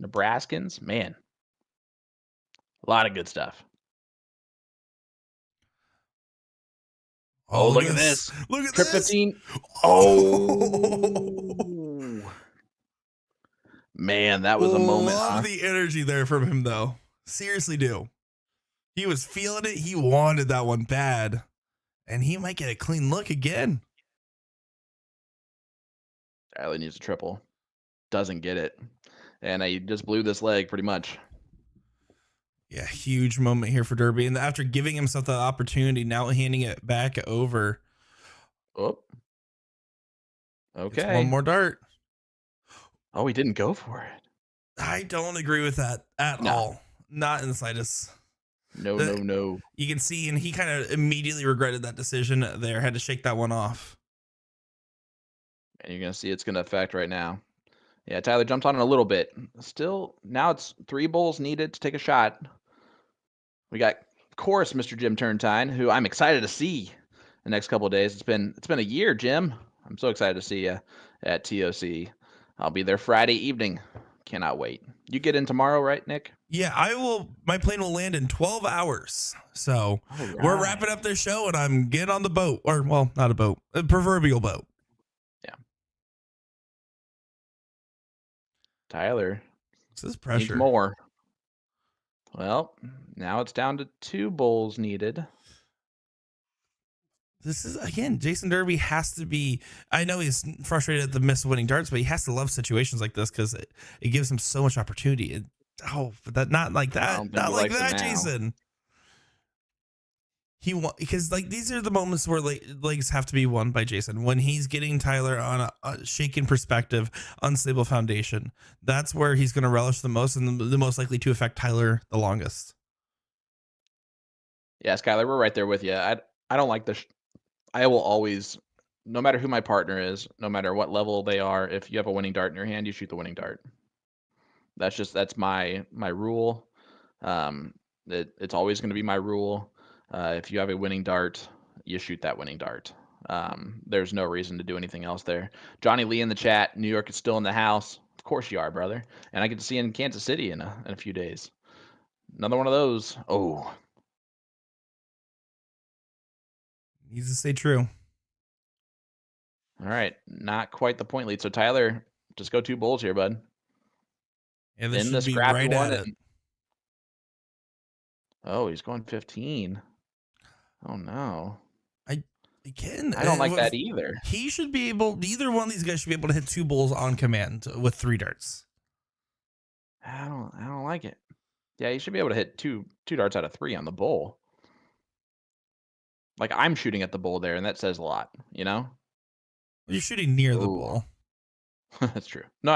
Nebraskans. Man. A lot of good stuff. Oh, look at this. Look at Trip this. 15. Oh. Man, that was a moment. Love the energy there from him, though. Seriously do. He was feeling it. He wanted that one bad. And he might get a clean look again. Tyler needs a triple. Doesn't get it. And he just blew this leg pretty much. Yeah, huge moment here for Derby. And after giving himself the opportunity, now handing it back over. Oh. Okay. It's one more dart. Oh, he didn't go for it. I don't agree with that at all. Not in the slightest. No. You can see, and he kind of immediately regretted that decision there. Had to shake that one off. And you're going to see it's going to affect right now. Yeah, Tyler jumped on it a little bit. Still, now it's 3 bowls needed to take a shot. We got, of course, Mr. Jim Turntine, who I'm excited to see the next couple of days. It's been a year, Jim. I'm so excited to see you at TOC. I'll be there Friday evening. Cannot wait. You get in tomorrow, right, Nick? Yeah, I will. My plane will land in 12 hours. So we're wrapping up this show, and I'm getting on the boat. Or, well, not a boat, a proverbial boat. Yeah. Tyler. This is pressure. Needs more. Well, now it's down to 2 bowls needed. This is, again, Jason Derby has to be, I know he's frustrated at the miss winning darts, but he has to love situations like this because it gives him so much opportunity. Not like that. Not like that, Jason. Because like these are the moments where legs have to be won by Jason. When he's getting Tyler on a shaken perspective, unstable foundation, that's where he's going to relish the most and the most likely to affect Tyler the longest. Yeah, Skylar, we're right there with you. I don't like this. I will always, no matter who my partner is, no matter what level they are, if you have a winning dart in your hand, you shoot the winning dart. That's my rule. It's always going to be my rule. If you have a winning dart, you shoot that winning dart. There's no reason to do anything else there. Johnny Lee in the chat. New York is still in the house. Of course you are, brother. And I get to see you in Kansas City in a few days. Another one of those. Oh. Needs to stay true. All right. Not quite the point lead. So Tyler, just go 2 bowls here, bud. Yeah, this should be right at it. Oh, he's going 15. Oh no. He can. I don't like that either. He should be able. Either one of these guys should be able to hit 2 bowls on command with 3 darts. I don't like it. Yeah, you should be able to hit two darts out of 3 on the bowl. Like, I'm shooting at the bowl there, and that says a lot, you know? You're shooting near the Ooh. bowl. That's true. No,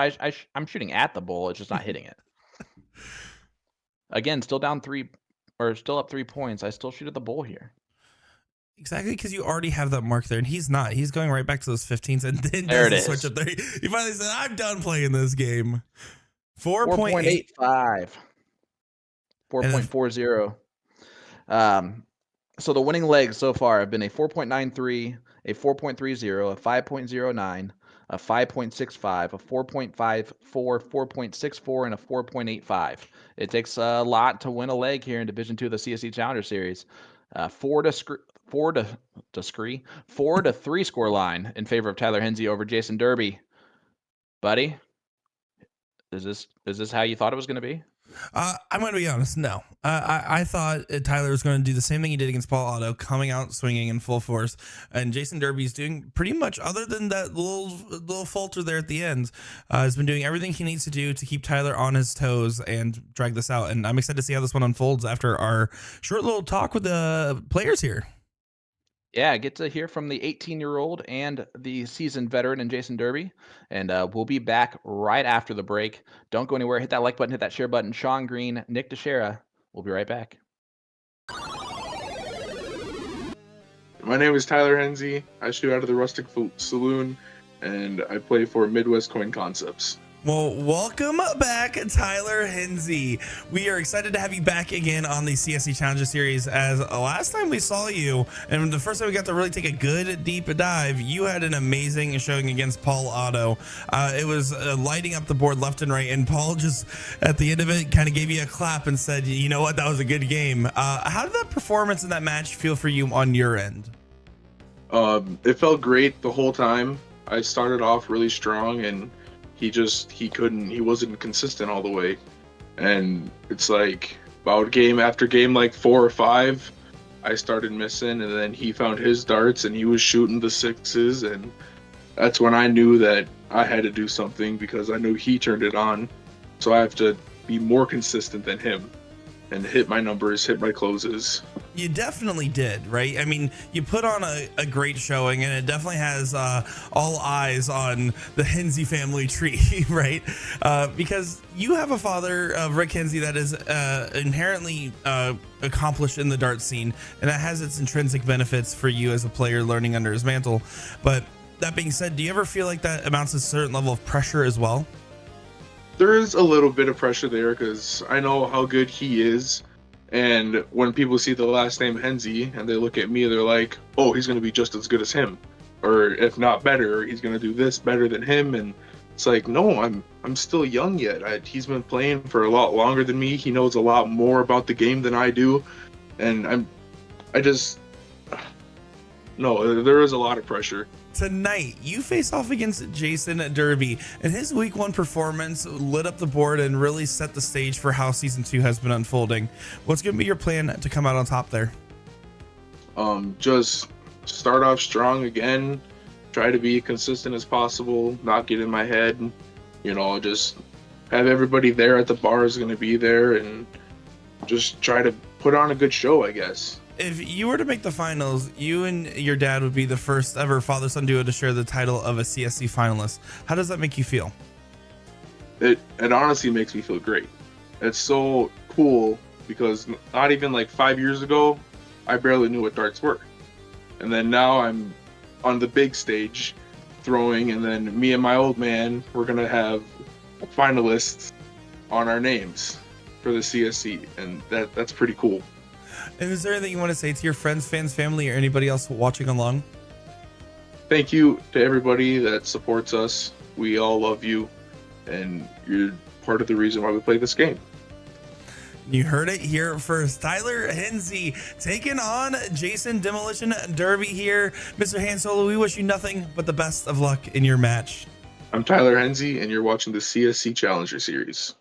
I'm shooting at the bowl. It's just not hitting it. Again, still down 3 or still up 3 points. I still shoot at the bowl here. Exactly, because you already have that mark there, and he's not. He's going right back to those 15s, and then There does it the switch is. up there. He finally said, "I'm done playing this game." 4.85. 4.40. So the winning legs so far have been a 4.93, a 4.30, a 5.09, a 5.65, a 4.54, 4.64, and a 4.85. It takes a lot to win a leg here in Division II of the CSC Challenger Series. 4 to 3 score line in favor of Tyler Henze over Jason Derby. Buddy, is this how you thought it was going to be? I'm going to be honest. No, I thought Tyler was going to do the same thing he did against Paul Otto, coming out swinging in full force, and Jason Derby's doing pretty much, other than that little falter there at the end, has been doing everything he needs to do to keep Tyler on his toes and drag this out. And I'm excited to see how this one unfolds after our short little talk with the players here. Yeah, get to hear from the 18-year-old and the seasoned veteran in Jason Derby. And we'll be back right after the break. Don't go anywhere. Hit that like button, hit that share button. Sean Green, Nick Teixeira. We'll be right back. My name is Tyler Henze. I shoot out of the Rustic Saloon, and I play for Midwest Coin Concepts. Well, welcome back, Tyler Henze. We are excited to have you back again on the CSC Challenger Series, as last time we saw you, and the first time we got to really take a good deep dive, you had an amazing showing against Paul Otto. It was lighting up the board left and right, and Paul just, at the end of it, kind of gave you a clap and said, you know what, that was a good game. How did that performance in that match feel for you on your end? It felt great the whole time. I started off really strong, and he wasn't consistent all the way. And it's like about game after game, like 4 or 5, I started missing, and then he found his darts and he was shooting the 6s, and that's when I knew that I had to do something, because I knew he turned it on. So I have to be more consistent than him and hit my numbers, hit my closes. You definitely did, right? I mean, you put on a great showing, and it definitely has all eyes on the Henze family tree, right? Because you have a father, Rick Henze, that is inherently accomplished in the dart scene, and that has its intrinsic benefits for you as a player learning under his mantle. But that being said, do you ever feel like that amounts to a certain level of pressure as well? There is a little bit of pressure there, because I know how good he is. And when people see the last name Henze and they look at me, they're like, oh, he's going to be just as good as him. Or if not better, or he's going to do this better than him. And it's like, no, I'm still young yet. He's been playing for a lot longer than me. He knows a lot more about the game than I do. And no, there is a lot of pressure. Tonight, you face off against Jason Derby, and his week 1 performance lit up the board and really set the stage for how season 2 has been unfolding. What's going to be your plan to come out on top there? Just start off strong again, try to be consistent as possible, not get in my head, just have everybody there at the bar is going to be there, and just try to put on a good show, I guess. If you were to make the finals, you and your dad would be the first ever father-son duo to share the title of a CSC finalist. How does that make you feel? It honestly makes me feel great. It's so cool, because not even like 5 years ago, I barely knew what darts were. And then now I'm on the big stage throwing, and then me and my old man, we're going to have finalists on our names for the CSC, and that's pretty cool. And is there anything you want to say to your friends, fans, family, or anybody else watching along? Thank you to everybody that supports us. We all love you, and you're part of the reason why we play this game. You heard it here first. Tyler Henze taking on Jason Demolition Derby here. Mr. Han Solo, we wish you nothing but the best of luck in your match. I'm Tyler Henze, and you're watching the CSC Challenger Series.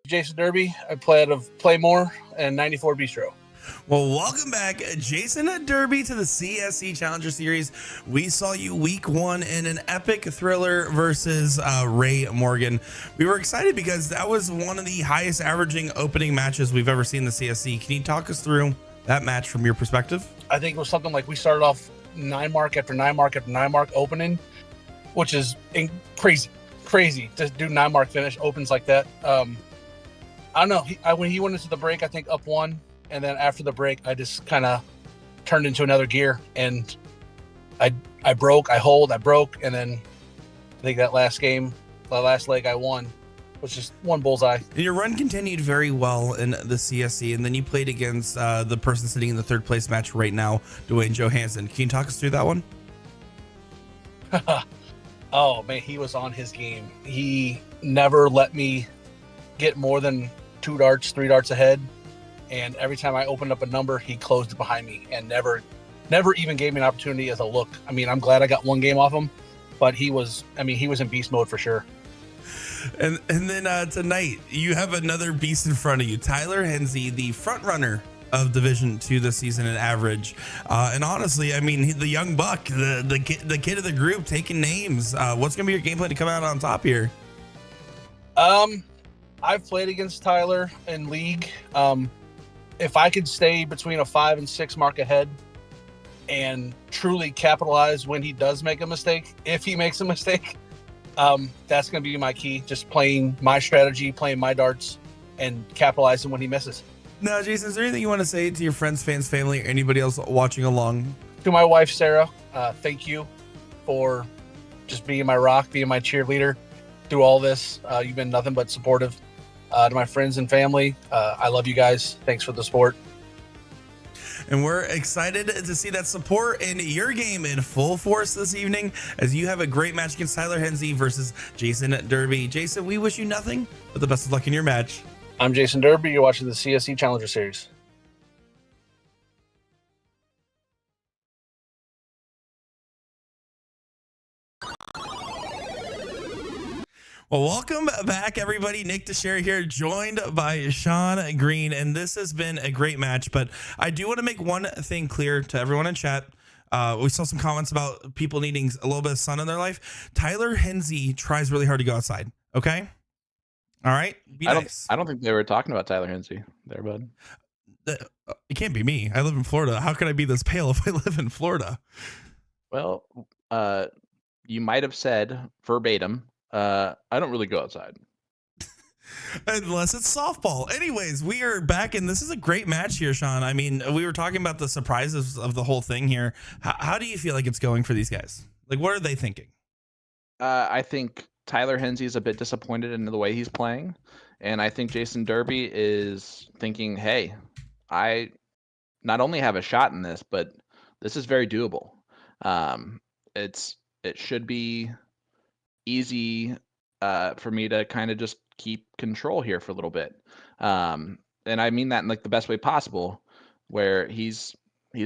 Jason Derby. I play out of Playmore and 94 Bistro. Well, welcome back, Jason Derby, to the CSC Challenger Series. We saw you week 1 in an epic thriller versus Ray Morgan. We were excited because that was one of the highest averaging opening matches we've ever seen in the CSC. Can you talk us through that match from your perspective? I think it was something like we started off 9 mark after 9 mark after 9 mark opening, which is crazy to do 9 mark finish opens like that. I don't know. When he went into the break, I think up 1. And then after the break, I just kind of turned into another gear, and I broke, I broke, and then I think that last leg I won, was just one bullseye. And your run continued very well in the CSC, and then you played against the person sitting in the 3rd place match right now, Dwayne Johansson. Can you talk us through that one? Oh man, he was on his game. He never let me get more than 2 darts, 3 darts ahead. And every time I opened up a number, he closed it behind me and never even gave me an opportunity as a look. I mean, I'm glad I got 1 game off him, but he was in beast mode for sure. And then tonight, you have another beast in front of you, Tyler Henze, the front runner of Division 2 this season in average. And honestly, I mean, the young buck, the kid of the group, taking names. What's going to be your game plan to come out on top here? I've played against Tyler in league. If I could stay between a 5 and 6 mark ahead and truly capitalize when he does make a mistake, if he makes a mistake, that's going to be my key. Just playing my strategy, playing my darts, and capitalizing when he misses. Now, Jason, is there anything you want to say to your friends, fans, family, or anybody else watching along? To my wife, Sarah, thank you for just being my rock, being my cheerleader through all this. You've been nothing but supportive. To my friends and family, I love you guys. Thanks for the support. And we're excited to see that support in your game in full force this evening as you have a great match against Tyler Henze versus Jason Derby. Jason, we wish you nothing but the best of luck in your match. I'm Jason Derby. You're watching the CSC Challenger Series. Well, welcome back, everybody. Nick DeSherry here, joined by Sean Green, and this has been a great match. But I do want to make one thing clear to everyone in chat. We saw some comments about people needing a little bit of sun in their life. Tyler Henze tries really hard to go outside. Okay, all right. Be nice. I don't think they were talking about Tyler Henze there, bud. It can't be me. I live in Florida. How can I be this pale if I live in Florida? Well, you might have said verbatim, I don't really go outside. Unless it's softball. Anyways, we are back, and this is a great match here, Sean. I mean, we were talking about the surprises of the whole thing here. How do you feel like it's going for these guys? Like, what are they thinking? I think Tyler Henze is a bit disappointed in the way he's playing, and I think Jason Derby is thinking, hey, I not only have a shot in this, but this is very doable. It should be easy for me to kind of just keep control here for a little bit, and I mean that in like the best way possible, where he's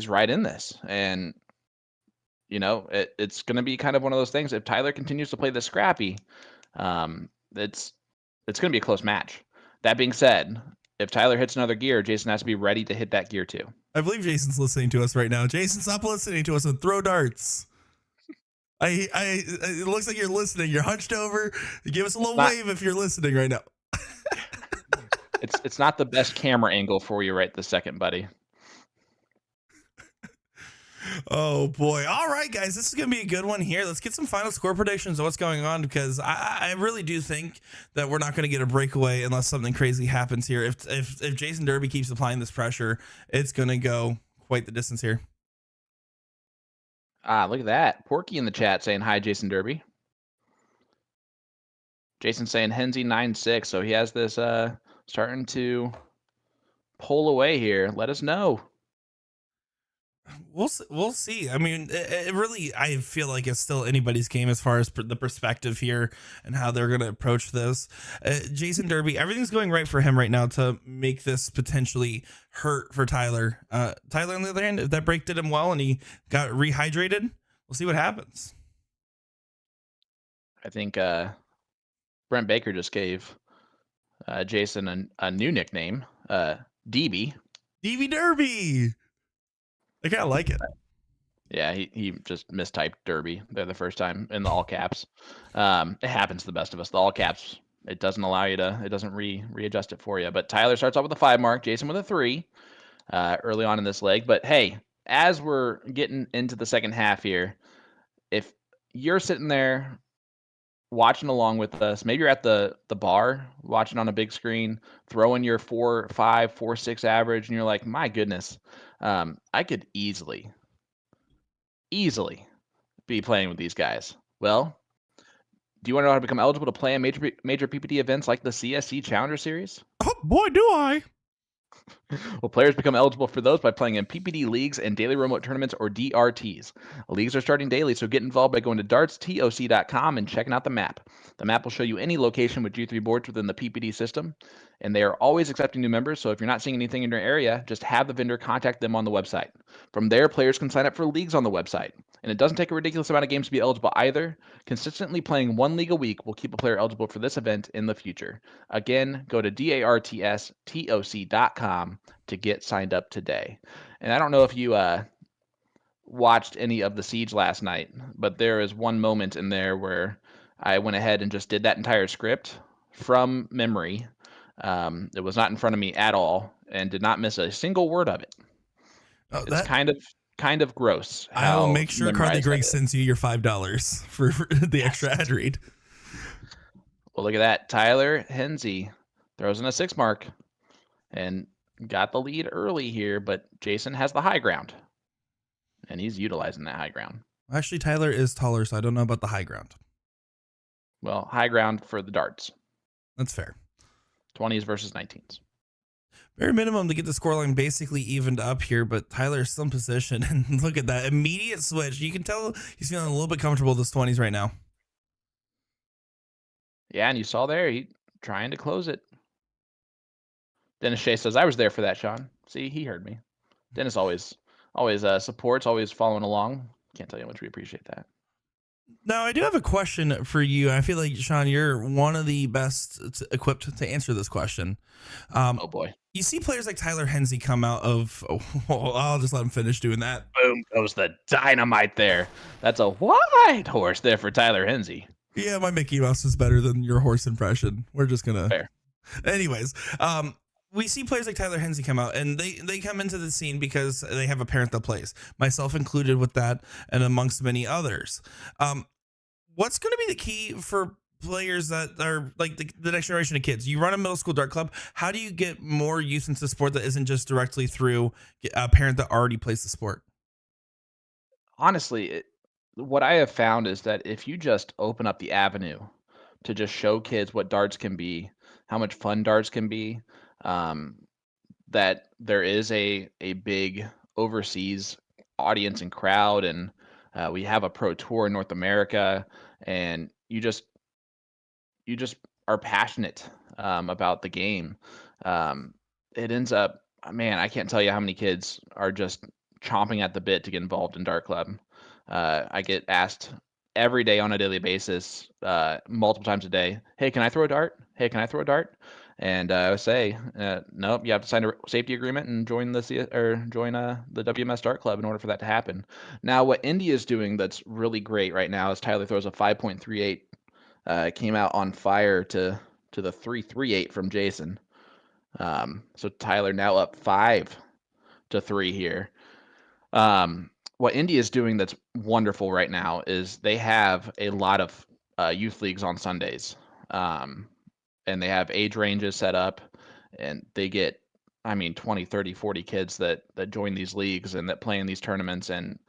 right in this, and you know it's going to be kind of one of those things. If Tyler continues to play this scrappy, it's going to be a close match. That being said, if Tyler hits another gear, Jason has to be ready to hit that gear too. I believe Jason's listening to us right now. Jason, stop listening to us and throw darts. It looks like you're listening. You're hunched over. Give us a little wave if you're listening right now. It's not the best camera angle for you right this second, buddy. Oh boy. All right, guys, this is gonna be a good one here. Let's get some final score predictions of what's going on, because I really do think that we're not gonna get a breakaway unless something crazy happens here. If Jason Derby keeps applying this pressure, it's gonna go quite the distance here. Look at that. Porky in the chat saying hi, Jason Derby. Jason saying Henze 9-6, so he has this starting to pull away here. Let us know. We'll see. I mean, it really, I feel like it's still anybody's game as far as the perspective here and how they're going to approach this. Jason Derby, everything's going right for him right now to make this potentially hurt for Tyler. Tyler, on the other hand, if that break did him well and he got rehydrated, we'll see what happens. I think Brent Baker just gave Jason a new nickname, DB. DB Derby. I kind of like it. Yeah, he just mistyped Derby there the first time in the all caps. It happens to the best of us. The all caps, it doesn't allow you to, it doesn't readjust it for you. But Tyler starts off with a 5 mark, Jason with a 3 early on in this leg. But hey, as we're getting into the second half here, if you're sitting there watching along with us, maybe you're at the bar watching on a big screen, throwing your 4.5, 4.6 average, and you're like, my goodness, I could easily be playing with these guys. Well, do you want to know how to become eligible to play in major PPT events like the CSC Challenger Series? Oh boy, do I! Well, players become eligible for those by playing in PPD leagues and daily remote tournaments, or DRTs. Leagues are starting daily, so get involved by going to dartstoc.com and checking out the map. The map will show you any location with G3 boards within the PPD system, and they are always accepting new members, so if you're not seeing anything in your area, just have the vendor contact them on the website. From there, players can sign up for leagues on the website, and it doesn't take a ridiculous amount of games to be eligible either. Consistently playing one league a week will keep a player eligible for this event in the future. Again, go to dartstoc.com to get signed up today. And I don't know if you watched any of the Siege last night, but there is one moment in there where I went ahead and just did that entire script from memory. It was not in front of me at all and did not miss a single word of it. Oh, It's kind of gross. I will make sure Carly memorized Greg that is. sends you your $5 for the extra ad read. Well, look at that. Tyler Henze throws in a 6 mark and got the lead early here, but Jason has the high ground, and he's utilizing that high ground. Actually, Tyler is taller, so I don't know about the high ground. Well, high ground for the darts. That's fair. 20s versus 19s. Very minimum to get the scoreline basically evened up here, but Tyler's still in position. And look at that immediate switch. You can tell he's feeling a little bit comfortable with his 20s right now. Yeah, and you saw there, he trying to close it. Dennis Shea says, I was there for that, Sean. See, he heard me. Dennis always supports, always following along. Can't tell you how much we appreciate that. Now, I do have a question for you. I feel like, Sean, you're one of the best equipped to answer this question. Oh, boy. You see players like Tyler Henze come out of... Oh, I'll just let him finish doing that. Boom goes the dynamite there. That's a white horse there for Tyler Henze. Yeah, my Mickey Mouse is better than your horse impression. We're just going to... Fair. Anyways, we see players like Tyler Henze come out, and they come into the scene because they have a parent that plays, myself included with that, and amongst many others. What's going to be the key for players that are like the next generation of kids? You run a middle school dart club. How do you get more youth into sport that isn't just directly through a parent that already plays the sport? Honestly, what I have found is that if you just open up the avenue to just show kids what darts can be, how much fun darts can be, that there is a big overseas audience and crowd, and we have a pro tour in North America, and you just are passionate about the game. It ends up, man, I can't tell you how many kids are just chomping at the bit to get involved in dart club. I get asked every day on a daily basis, multiple times a day, hey, can I throw a dart? Hey, can I throw a dart? And I would say, nope, you have to sign a safety agreement and join the WMS Dart Club in order for that to happen. Now, what India is doing that's really great right now is Tyler throws a 5.38. Came out on fire to the 3.38 from Jason. So Tyler now up 5-3 here. What India is doing that's wonderful right now is they have a lot of youth leagues on Sundays. And they have age ranges set up, and they get, 20, 30, 40 kids that join these leagues and that play in these tournaments. And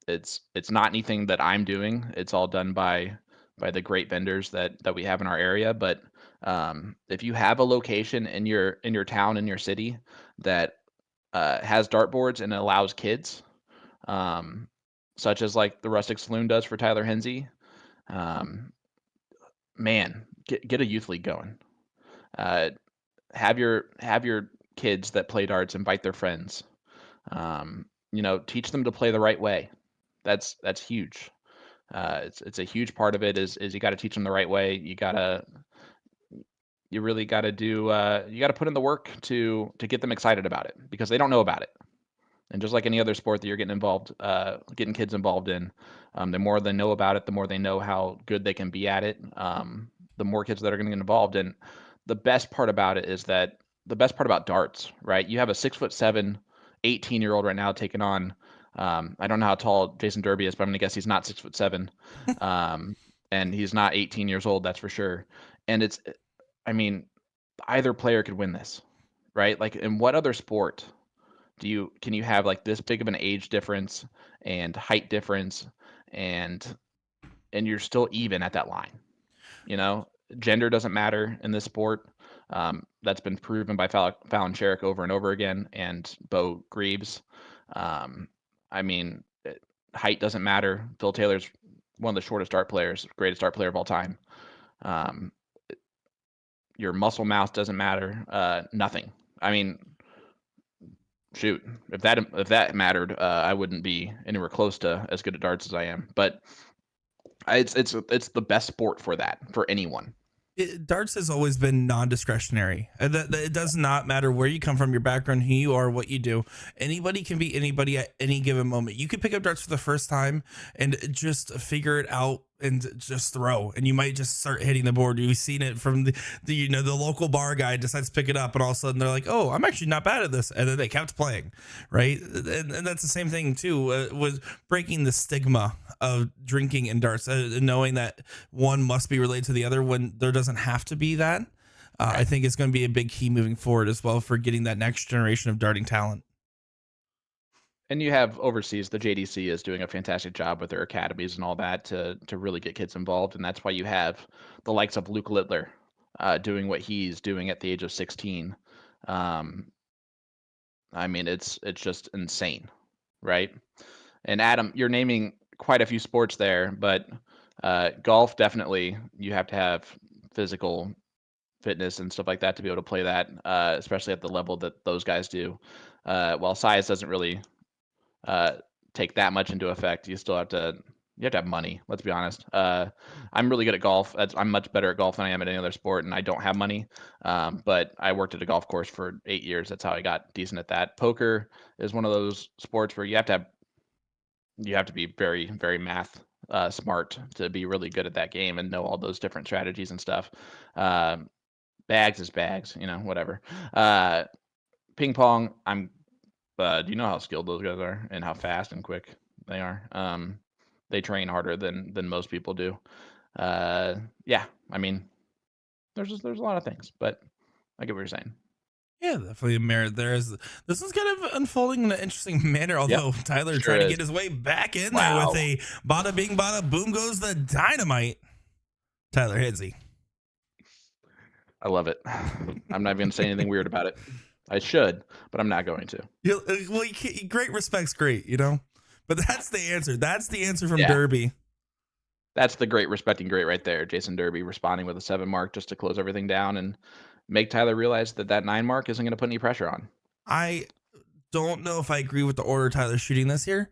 it's not anything that I'm doing. It's all done by the great vendors that we have in our area. But if you have a location in your town, in your city that has dartboards and allows kids, such as like the Rustic Saloon does for Tyler Henze, man, get a youth league going. Have your kids that play darts invite their friends. Teach them to play the right way. That's huge. It's a huge part of it is you got to teach them the right way. You got to you really got to do you got to put in the work to get them excited about it because they don't know about it. And just like any other sport that you're getting kids involved in, the more they know about it, the more they know how good they can be at it. The more kids that are going to get involved. And the best part about it is that the best part about darts, right? You have a 6'7", 18-year-old right now taking on. I don't know how tall Jason Derby is, but I'm gonna guess he's not 6'7", and he's not 18 years old. That's for sure. And I mean, either player could win this, right? Like, in what other sport can you have like this big of an age difference and height difference and you're still even at that line? Gender doesn't matter in this sport. That's been proven by Fallon Sherrick over and over again, and Bo Greaves. I mean, height doesn't matter. Phil Taylor's one of the shortest dart players, greatest dart player of all time. Your muscle mass doesn't matter. Nothing. I mean, shoot, if that mattered, I wouldn't be anywhere close to as good at darts as I am. But it's the best sport for that, for anyone. Darts has always been non-discretionary. It does not matter where you come from, your background, who you are, what you do. Anybody can be anybody at any given moment. You could pick up darts for the first time and just figure it out and just throw, and you might just start hitting the board. You've seen it from the local bar guy decides to pick it up, and all of a sudden they're like, oh, I'm actually not bad at this, and then they kept playing, right? And that's the same thing too, was breaking the stigma of drinking and darts, knowing that one must be related to the other when there doesn't have to be that. I think it's going to be a big key moving forward as well for getting that next generation of darting talent. And you have overseas, the JDC is doing a fantastic job with their academies and all that to really get kids involved. And that's why you have the likes of Luke Littler doing what he's doing at the age of 16. I mean, it's just insane, right? And Adam, you're naming quite a few sports there, but golf, definitely, you have to have physical fitness and stuff like that to be able to play that, especially at the level that those guys do. While size doesn't really take that much into effect, you have to have money. Let's be honest. I'm really good at golf. I'm much better at golf than I am at any other sport, and I don't have money. But I worked at a golf course for 8 years. That's how I got decent at that. Poker is one of those sports where you have to be very, very math smart to be really good at that game and know all those different strategies and stuff. Bags is bags, whatever. Ping pong, do you know how skilled those guys are and how fast and quick they are? They train harder than most people do. Yeah, I mean, there's a lot of things, but I get what you're saying. Yeah, definitely a merit there. This one's kind of unfolding in an interesting manner, although Tyler trying to get his way back in there with a bada bing, bada boom goes the dynamite. Tyler Henze. I love it. I'm not even going to say anything weird about it. I should, but I'm not going to. Well, great respect's great, but that's the answer. That's the answer from Derby. That's the great respecting great right there. Jason Derby responding with a 7 mark just to close everything down and make Tyler realize that 9 mark isn't going to put any pressure on. I don't know if I agree with the order Tyler's shooting this here,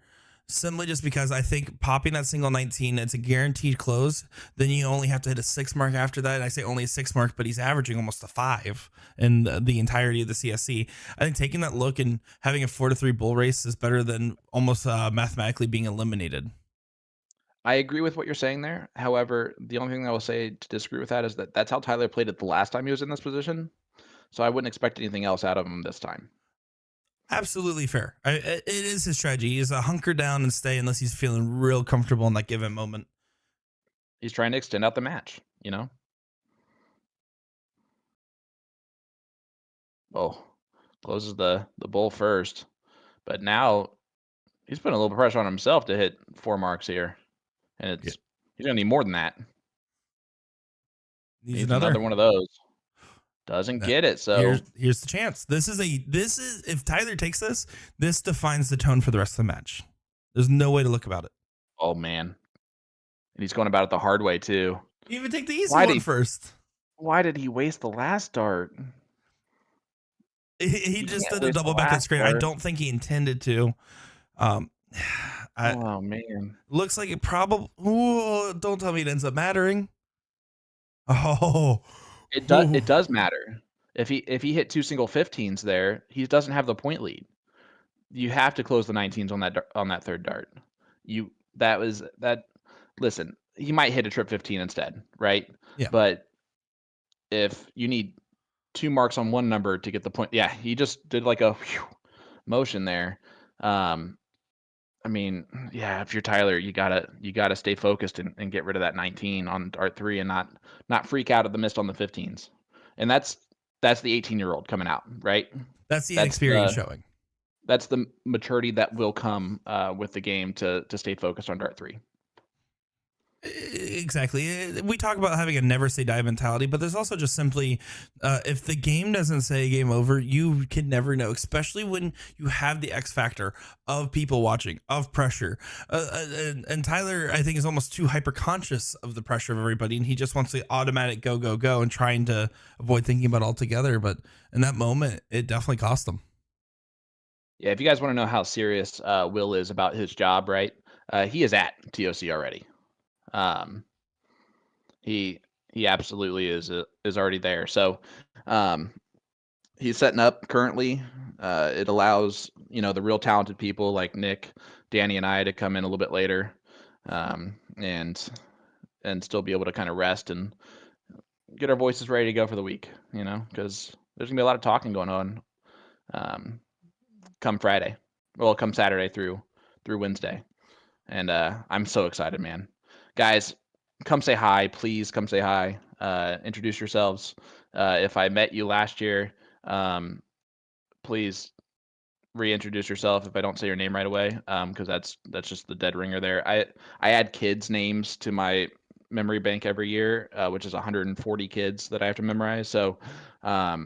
simply just because I think popping that single 19, it's a guaranteed close. Then you only have to hit a 6 mark after that. And I say only a 6 mark, but he's averaging almost a 5 in the entirety of the CSC. I think taking that look and having a 4-3 bull race is better than almost mathematically being eliminated. I agree with what you're saying there. However, the only thing I will say to disagree with that is that's how Tyler played it the last time he was in this position. So I wouldn't expect anything else out of him this time. Absolutely fair. It is his strategy. He's a hunker down and stay unless he's feeling real comfortable in that given moment. He's trying to extend out the match, Oh, closes the bull first. But now he's putting a little pressure on himself to hit 4 marks here. And he's going to need more than that. Needs another one of those. Doesn't get it. So here's the chance. This is if Tyler takes this defines the tone for the rest of the match. There's no way to look about it. Oh man. And he's going about it the hard way too. You even take the easy one first. Why did he waste the last dart? He just did a double back at straight. I don't think he intended to. Oh man. Looks like it probably don't tell me it ends up mattering. Oh. It does matter. If he hit 2 single 15s there, he doesn't have the point lead. You have to close the 19s on that third dart. Listen, he might hit a trip 15 instead, right? Yeah. But if you need 2 marks on one number to get the point, yeah, he just did like a motion there. I mean, yeah, if you're Tyler, you gotta stay focused and get rid of that 19 on dart 3 and not freak out at the miss on the 15s. And that's the 18-year-old coming out, right? That's the inexperience showing. That's the maturity that will come with the game to stay focused on dart 3. Exactly. We talk about having a never say die mentality, but there's also just simply if the game doesn't say game over, you can never know, especially when you have the X factor of people watching, of pressure. And Tyler, I think, is almost too hyper conscious of the pressure of everybody, and he just wants the automatic go, go, go and trying to avoid thinking about it altogether. But in that moment, it definitely cost him. Yeah, if you guys want to know how serious Will is about his job, right? He is at TOC already. He absolutely is already there. So he's setting up currently. It allows the real talented people like Nick, Danny, and I to come in a little bit later, and still be able to kind of rest and get our voices ready to go for the week. Because there's gonna be a lot of talking going on. Come Friday, well, come Saturday through Wednesday, and I'm so excited, man. Guys, come say hi, please. Come say hi. Introduce yourselves. If I met you last year, please reintroduce yourself if I don't say your name right away, because that's just the dead ringer there. I add kids' names to my memory bank every year, which is 140 kids that I have to memorize. So I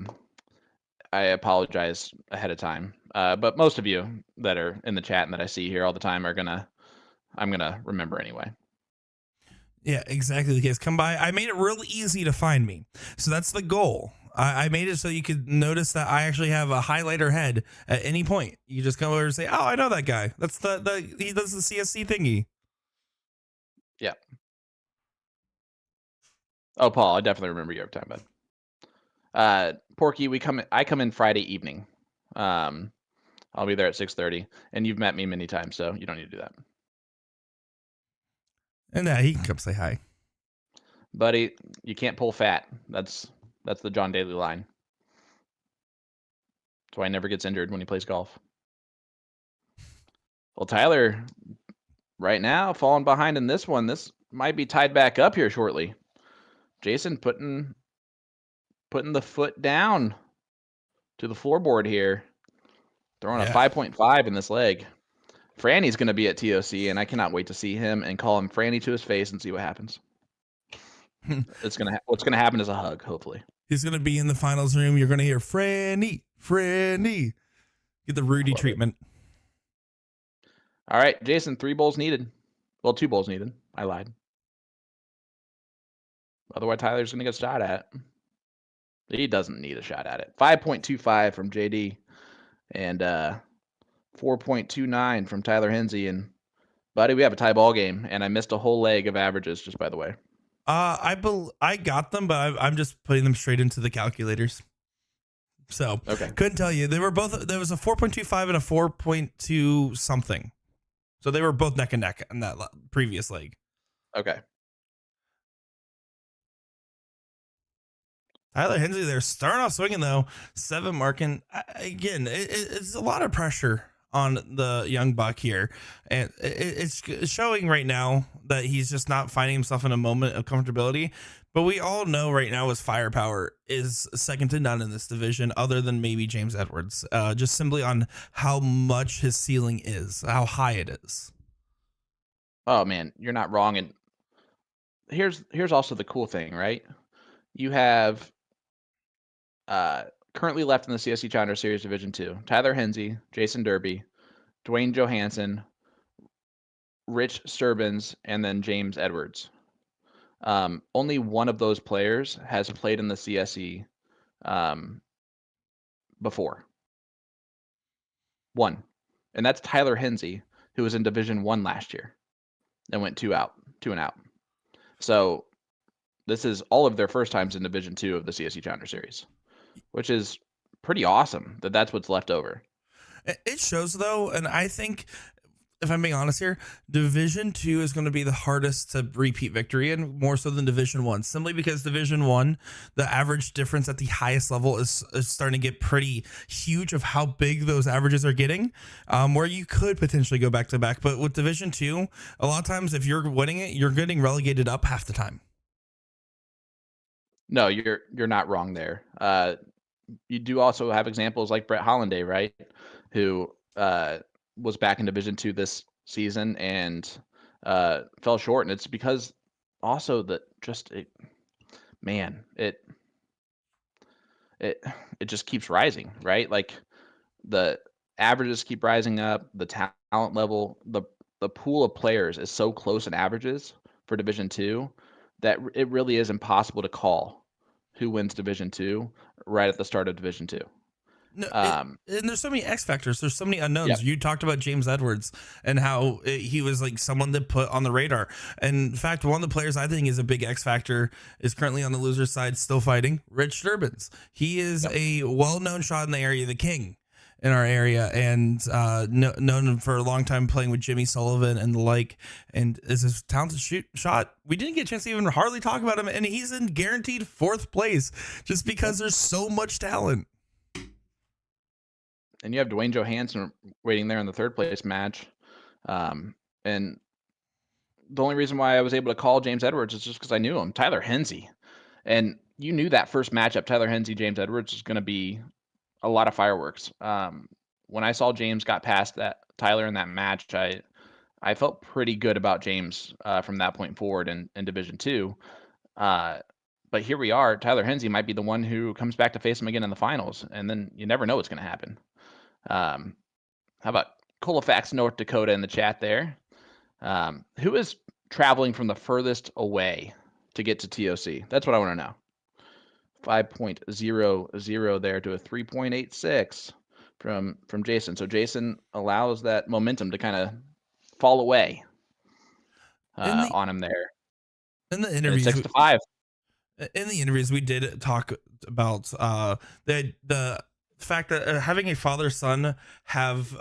apologize ahead of time. But most of you that are in the chat and that I see here all the time I'm gonna remember anyway. Yeah, exactly the case. Come by. I made it real easy to find me. So that's the goal. I made it so you could notice that I actually have a highlighter head at any point. You just come over and say, oh, I know that guy. That's he does the CSC thingy. Yeah. Oh, Paul, I definitely remember you every time, bud. Porky, I come in Friday evening. I'll be there at 6:30, and you've met me many times, so you don't need to do that. And he can come say hi. Buddy, you can't pull fat. That's the John Daly line. That's why he never gets injured when he plays golf. Well, Tyler, right now, falling behind in this one. This might be tied back up here shortly. Jason putting the foot down to the floorboard here. Throwing a 5.5 in this leg. Franny's going to be at TOC, and I cannot wait to see him and call him Franny to his face and see what happens. What's going to happen is a hug, hopefully. He's going to be in the finals room. You're going to hear Franny. Get the Rudy treatment. All right, Jason, 3 bowls needed. Well, 2 bowls needed. I lied. Otherwise, Tyler's going to get a shot at it. He doesn't need a shot at it. 5.25 from JD and 4.29 from Tyler Henze. And, buddy, we have a tie ball game, and I missed a whole leg of averages, just by the way. I got them, but I'm just putting them straight into the calculators. So okay. Couldn't tell you. They were both. There was a 4.25 and a 4.2 something. So they were both neck and neck in that previous leg. Okay. Tyler Henze there starting off swinging though, 7 marking. Again, it's a lot of pressure on the young buck here, and it's showing right now that he's just not finding himself in a moment of comfortability. But we all know right now his firepower is second to none in this division, other than maybe James Edwards. Just simply on how much his ceiling is, how high it is. Oh man, you're not wrong. And here's also the cool thing, right? You have currently left in the CSC Challenger Series Division 2, Tyler Henze, Jason Derby, Dwayne Johansson, Rich Sturbins, and then James Edwards. Only one of those players has played in the CSE before. One. And that's Tyler Henze, who was in Division 1 last year and went 2 and out. So this is all of their first times in Division 2 of the CSC Challenger Series, which is pretty awesome that that's what's left over. It shows though, and I think, if I'm being honest here, Division 2 is going to be the hardest to repeat victory in, more so than Division 1, simply because Division 1, the average difference at the highest level is starting to get pretty huge of how big those averages are getting, where you could potentially go back to back. But with Division 2, a lot of times if you're winning it, you're getting relegated up half the time. No, you're not wrong there. You do also have examples like Brett Hollanday, right? Who was back in Division 2 this season and fell short. And it's because also that just it just keeps rising, right? Like the averages keep rising up, the talent level, the pool of players is so close in averages for Division 2 that it really is impossible to call who wins Division 2 right at the start of Division 2. No, and there's so many X factors. There's so many unknowns. Yep. You talked about James Edwards and how he was like someone to put on the radar. And in fact, one of the players I think is a big X factor is currently on the loser side, still fighting, Rich Durbins. He is a well-known shot in the area, the king in our area, and known for a long time playing with Jimmy Sullivan and the like, and is a talented shot. We didn't get a chance to even hardly talk about him, and he's in guaranteed 4th place just because there's so much talent. And you have Dwayne Johansson waiting there in the 3rd place match. And the only reason why I was able to call James Edwards is just because I knew him, Tyler Henze. And you knew that first matchup, Tyler Henze, James Edwards, is going to be a lot of fireworks. When I saw James got past that Tyler in that match, I felt pretty good about James from that point forward in Division 2. But here we are. Tyler Henze might be the one who comes back to face him again in the finals, and then you never know what's going to happen. How about Colfax, North Dakota in the chat there? Who is traveling from the furthest away to get to TOC? That's what I want to know. 5.00 there to a 3.86 from Jason. So Jason allows that momentum to kind of fall away on him there. In the interviews, 6-5. In the interviews, we did talk about the fact that having a father-son have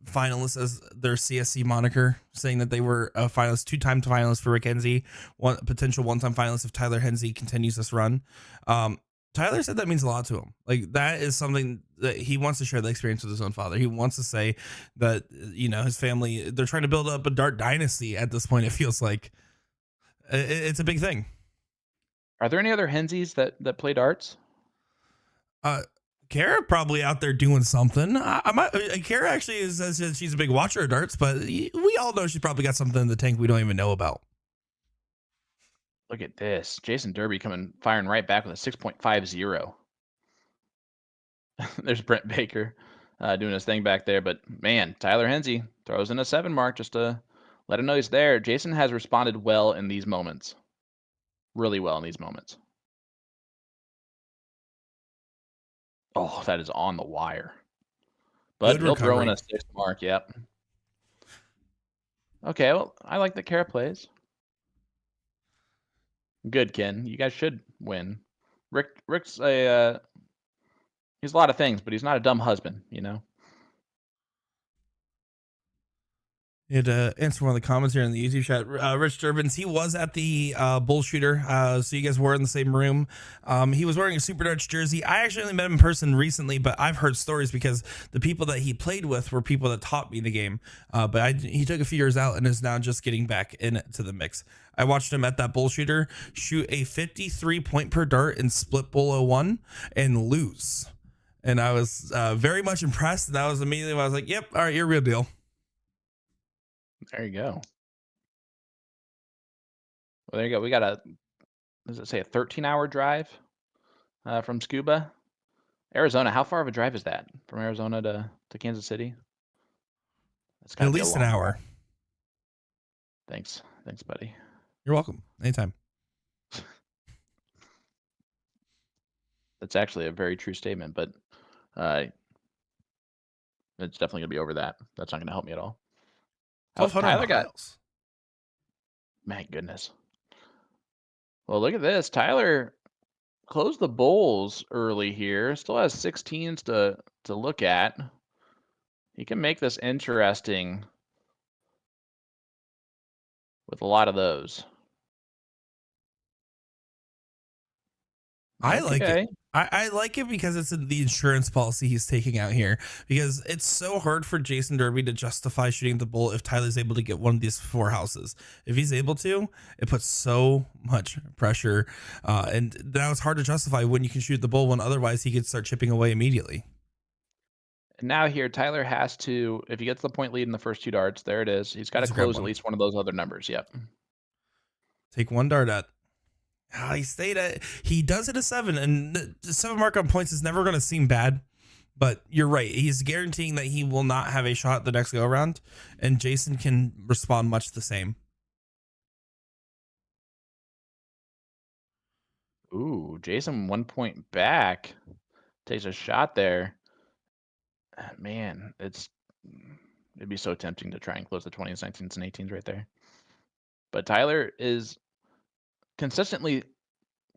finalists as their CSC moniker, saying that they were a finalist, 2-time finalist for Rick Henze, one potential 1-time finalist if Tyler Henze continues this run. Tyler said that means a lot to him. Like, that is something that he wants to share the experience with his own father. He wants to say that, you know, his family, they're trying to build up a dart dynasty at this point. It feels like it's a big thing. Are there any other Henzes that play darts? Kara probably out there doing something. Kara actually says she's a big watcher of darts, but we all know she's probably got something in the tank we don't even know about. Look at this. Jason Derby firing right back with a 6.50. There's Brent Baker doing his thing back there. But, man, Tyler Henze throws in a 7 mark just to let him know he's there. Jason has responded well in these moments. Really well in these moments. Oh, that is on the wire. But he'll throw in a 6 mark, yep. Okay, well, I like that Kara plays. Good, Ken. You guys should win. Rick's he's a lot of things, but he's not a dumb husband, you know? It answer one of the comments here in the YouTube chat. Rich Durbins, he was at the bull shooter, so you guys were in the same room. He was wearing a Super Darts jersey. I actually only met him in person recently, but I've heard stories because the people that he played with were people that taught me the game. But he took a few years out and is now just getting back into the mix. I watched him at that bull shooter shoot a 53 point per dart in split bull 01 and lose. And I was very much impressed. And that was immediately when I was like, yep, all right, you're a real deal. There you go. Well, there you go. We got does it say a 13-hour drive from Scuba? Arizona. How far of a drive is that from Arizona to Kansas City? That's at least an hour. Thanks, buddy. You're welcome. Anytime. That's actually a very true statement, but it's definitely gonna be over that. That's not gonna help me at all. Tyler got. My goodness. Well, look at this. Tyler closed the bowls early here. Still has 16s to look at. He can make this interesting with a lot of those. I like it. Okay. I like it because it's the insurance policy he's taking out here, because it's so hard for Jason Derby to justify shooting the bull if Tyler's able to get one of these 4 houses. If he's able to, it puts so much pressure. And now it's hard to justify when you can shoot the bull when otherwise he could start chipping away immediately. And now here, Tyler has to, if he gets the point lead in the first 2 darts, there it is. He's got to Let's grab close at one. least one of those other numbers. Yep. Take 1 dart at. He stayed at. He does hit a 7, and the 7 mark on points is never going to seem bad. But you're right. He's guaranteeing that he will not have a shot the next go around, and Jason can respond much the same. Ooh, Jason 1 point back. Takes a shot there. Man, it'd be so tempting to try and close the 20s, 19s, and 18s right there. But Tyler is consistently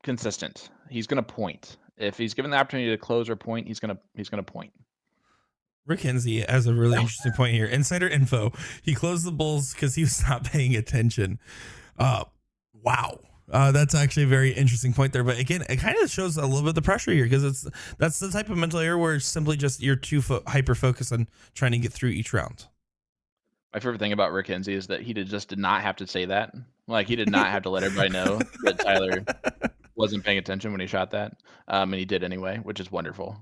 consistent. He's going to point. If he's given the opportunity to close or point, he's going to point. Rick Henze has a really interesting point here. Insider info. He closed the bulls because he was not paying attention. Wow. That's actually a very interesting point there. But again, it kind of shows a little bit of the pressure here, because that's the type of mental error where it's simply just you're too hyper focused on trying to get through each round. My favorite thing about Rick Henze is that he just did not have to say that. Like, he did not have to let everybody know that Tyler wasn't paying attention when he shot that. And he did anyway, which is wonderful.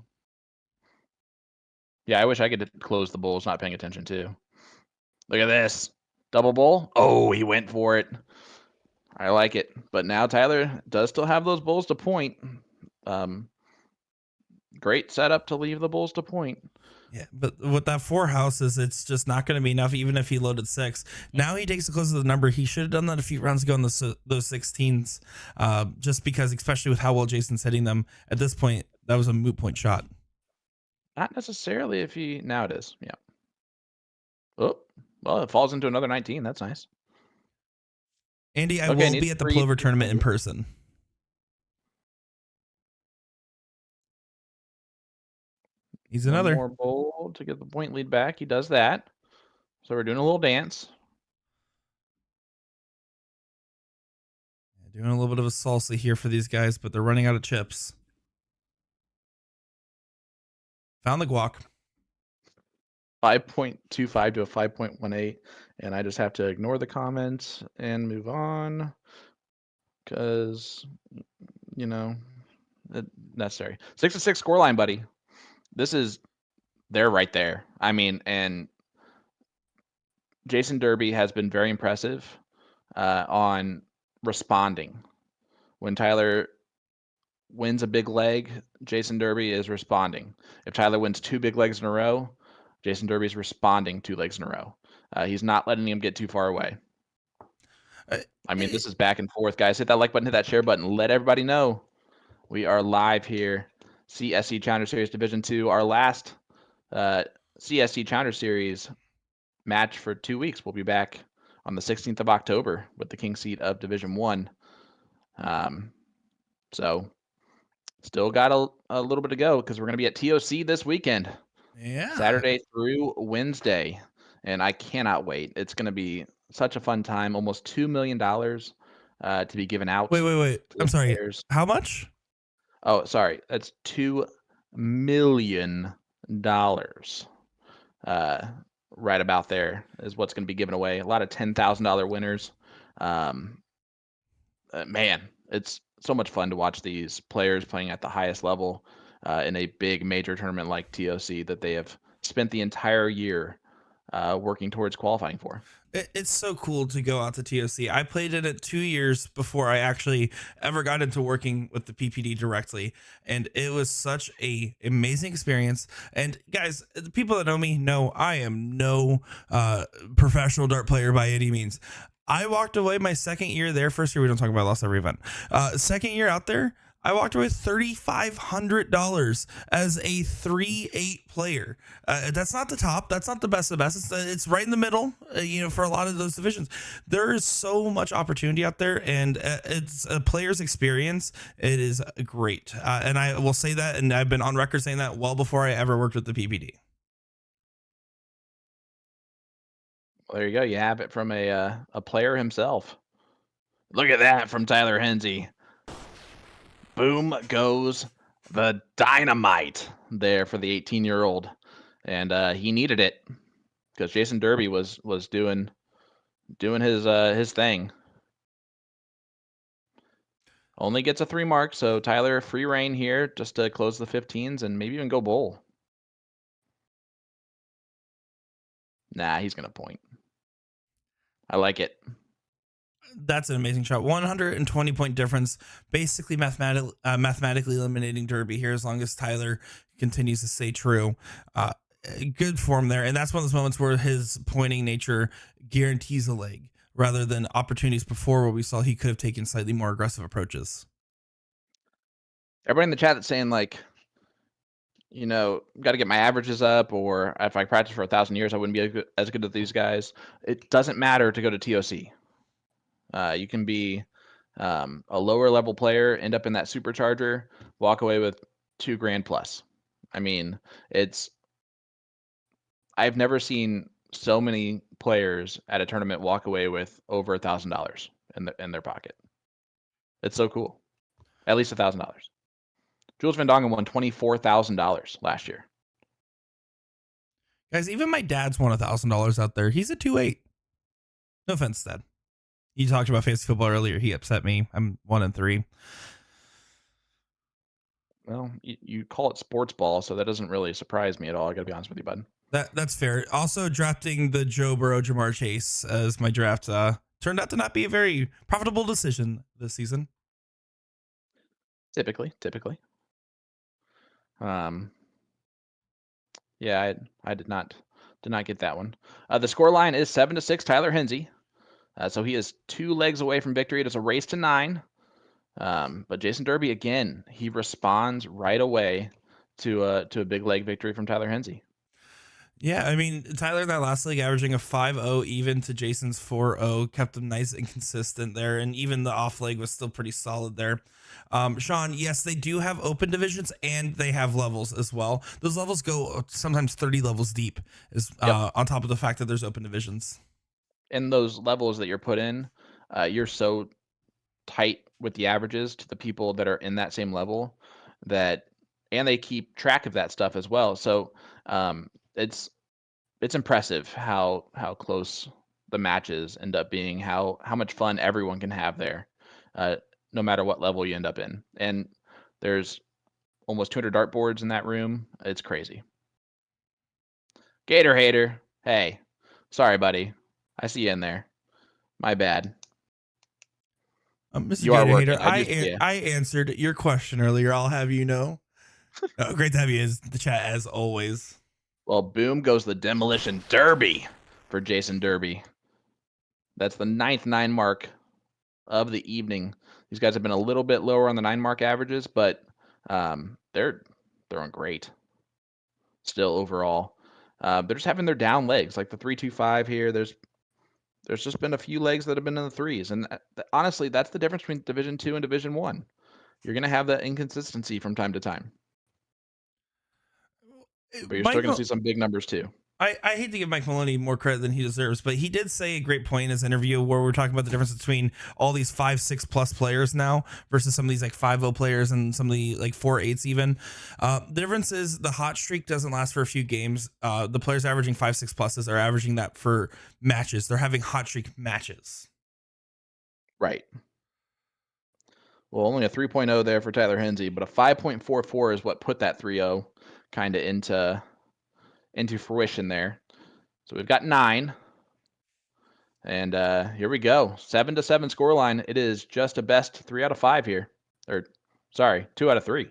Yeah, I wish I could close the bulls not paying attention too. Look at this. Double bull. Oh, he went for it. I like it. But now Tyler does still have those bulls to point. Great setup to leave the bulls to point. Yeah, but with that 4 houses, it's just not going to be enough, even if he loaded 6. Now he takes the close of the number. He should have done that a few rounds ago on those 16s, just because, especially with how well Jason's hitting them at this point, that was a moot point shot. Not necessarily if he, now it is. Yeah. Oh, well, it falls into another 19. That's nice. Andy, I will be at the Plover tournament in person. He's another. One more bowl to get the point lead back. He does that. So we're doing a little dance. Doing a little bit of a salsa here for these guys, but they're running out of chips. Found the guac. 5.25 to a 5.18. And I just have to ignore the comments and move on. Because, you know, necessary. 6-6 scoreline, buddy. They're right there. I mean, and Jason Derby has been very impressive on responding. When Tyler wins a big leg, Jason Derby is responding. If Tyler wins 2 big legs in a row, Jason Derby is responding 2 legs in a row. He's not letting him get too far away. I mean, this is back and forth, guys. Hit that like button, hit that share button. Let everybody know we are live here. CSC Challenger Series Division 2, our last CSC Challenger Series match for 2 weeks. We'll be back on the 16th of October with the king seat of Division 1. So still got a little bit to go, because we're going to be at TOC this weekend. Yeah. Saturday through Wednesday. And I cannot wait. It's going to be such a fun time. Almost $2 million to be given out. Wait. I'm sorry. Players. How much? Oh, sorry. That's $2 million. Right about there is what's going to be given away. A lot of $10,000 winners. Man, it's so much fun to watch these players playing at the highest level in a big major tournament like TOC that they have spent the entire year working towards qualifying for. It's so cool to go out to TOC. I played in it 2 years before I actually ever got into working with the PPD directly, and it was such a amazing experience. And guys, the people that know me know I am no professional dart player by any means. I walked away my second year there. First year, we don't talk about, I lost every event. Second year out there, I walked away with $3,500 as a 3-8 player. That's not the top. That's not the best of the best. It's right in the middle, for a lot of those divisions. There is so much opportunity out there, and it's a player's experience. It is great. And I will say that, and I've been on record saying that well before I ever worked with the PPD. Well, there you go. You have it from a player himself. Look at that from Tyler Henze. Boom goes the dynamite there for the 18-year-old, and he needed it because Jason Derby was doing his thing. Only gets a 3 mark, so Tyler free reign here just to close the 15s and maybe even go bowl. Nah, he's gonna point. I like it. That's an amazing shot. 120 point difference, basically mathematically eliminating Derby here as long as Tyler continues to stay true. Good form there. And that's one of those moments where his pointing nature guarantees a leg rather than opportunities before where we saw he could have taken slightly more aggressive approaches. Everybody in the chat that's saying, like, got to get my averages up, or if I practice for 1,000 years, I wouldn't be as good as these guys. It doesn't matter to go to TOC. You can be a lower level player, end up in that supercharger, walk away with $2,000 plus. I mean, I've never seen so many players at a tournament walk away with over $1,000 in their pocket. It's so cool. At least $1,000. Jules Van Dongen won $24,000 last year. Guys, even my dad's won $1,000 out there. He's a 2-8. No offense, Dad. You talked about fantasy football earlier. He upset me. I'm 1-3. Well, you call it sports ball, so that doesn't really surprise me at all. I got to be honest with you, bud. That's fair. Also, drafting the Joe Burrow, Jamar Chase as my draft turned out to not be a very profitable decision this season. Typically. Yeah, I did not get that one. The score line is 7-6, Tyler Henze. So he is 2 legs away from victory. It is a race to 9. But Jason Derby, again, he responds right away to a big leg victory from Tyler Henze. Yeah, I mean, Tyler in that last league averaging a 5-0 even to Jason's 4-0, kept him nice and consistent there. And even the off leg was still pretty solid there. Sean, yes, they do have open divisions and they have levels as well. Those levels go sometimes 30 levels deep on top of the fact that there's open divisions. And those levels that you're put in, you're so tight with the averages to the people that are in that same level and they keep track of that stuff as well. So it's impressive how close the matches end up being, how much fun everyone can have there, no matter what level you end up in. And there's almost 200 dartboards in that room. It's crazy. Gator Hater, hey, sorry, buddy. I see you in there. My bad. Mr. Gator Hater, I answered your question earlier. I'll have you know. Great to have you in the chat as always. Well, boom goes the demolition derby for Jason Derby. That's the 9th 9 mark of the evening. These guys have been a little bit lower on the 9 mark averages, but they're throwing great still overall. They're just having their down legs, like the 3-2-5 here. There's just been a few legs that have been in the 3s, and honestly, that's the difference between Division 2 and Division 1. You're going to have that inconsistency from time to time. But you're still going to see some big numbers too. I hate to give Mike Maloney more credit than he deserves, but he did say a great point in his interview where we're talking about the difference between all these 5-6 plus players now versus some of these like 5-0 players and some of the like 4-8s even. The difference is the hot streak doesn't last for a few games. The players averaging 5-6 pluses are averaging that for matches. They're having hot streak matches. Right. Well, only a 3.0 there for Tyler Henze, but a 5.44 is what put that 3-0 kind of into fruition there. So we've got 9. And here we go. 7-7 scoreline. It is just a best 3 out of 5 here. Or sorry, 2 out of 3.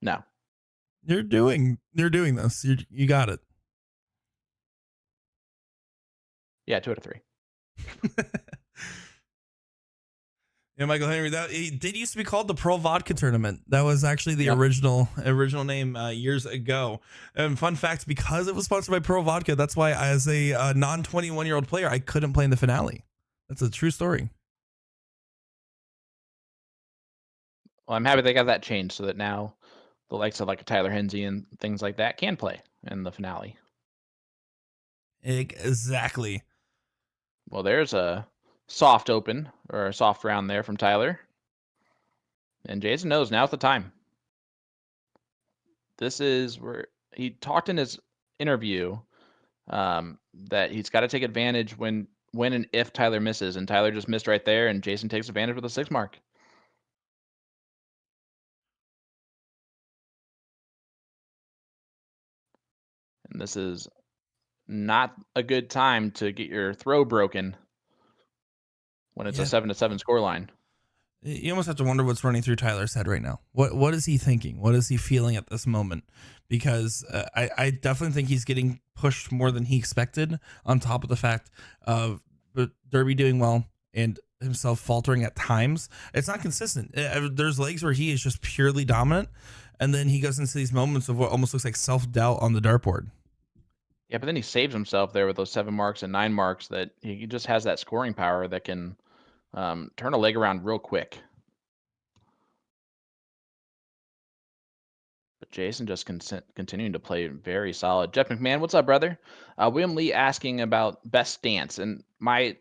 No. You're doing this. You got it. Yeah, 2 out of 3. Yeah, Michael Henry. That it did used to be called the Pearl Vodka Tournament. That was actually the Yep. original name years ago. And fun fact, because it was sponsored by Pearl Vodka, that's why as a non 21-year-old player, I couldn't play in the finale. That's a true story. Well, I'm happy they got that changed so that now the likes of like a Tyler Henze and things like that can play in the finale. Exactly. Well, there's a soft open or a soft round there from Tyler. And Jason knows now's the time. This is where he talked in his interview that he's got to take advantage when and if Tyler misses. And Tyler just missed right there, and Jason takes advantage with a 6 mark. And this is not a good time to get your throw broken when it's a 7-7 scoreline. You almost have to wonder what's running through Tyler's head right now. What is he thinking? What is he feeling at this moment? Because I definitely think he's getting pushed more than he expected, on top of the fact of Derby doing well and himself faltering at times. It's not consistent. There's legs where he is just purely dominant, and then he goes into these moments of what almost looks like self-doubt on the dartboard. Yeah, but then he saves himself there with those 7 marks and 9 marks that he just has that scoring power that can turn a leg around real quick. But Jason just continuing to play very solid. Jeff McMahon, what's up, brother? William Lee asking about best stance, and my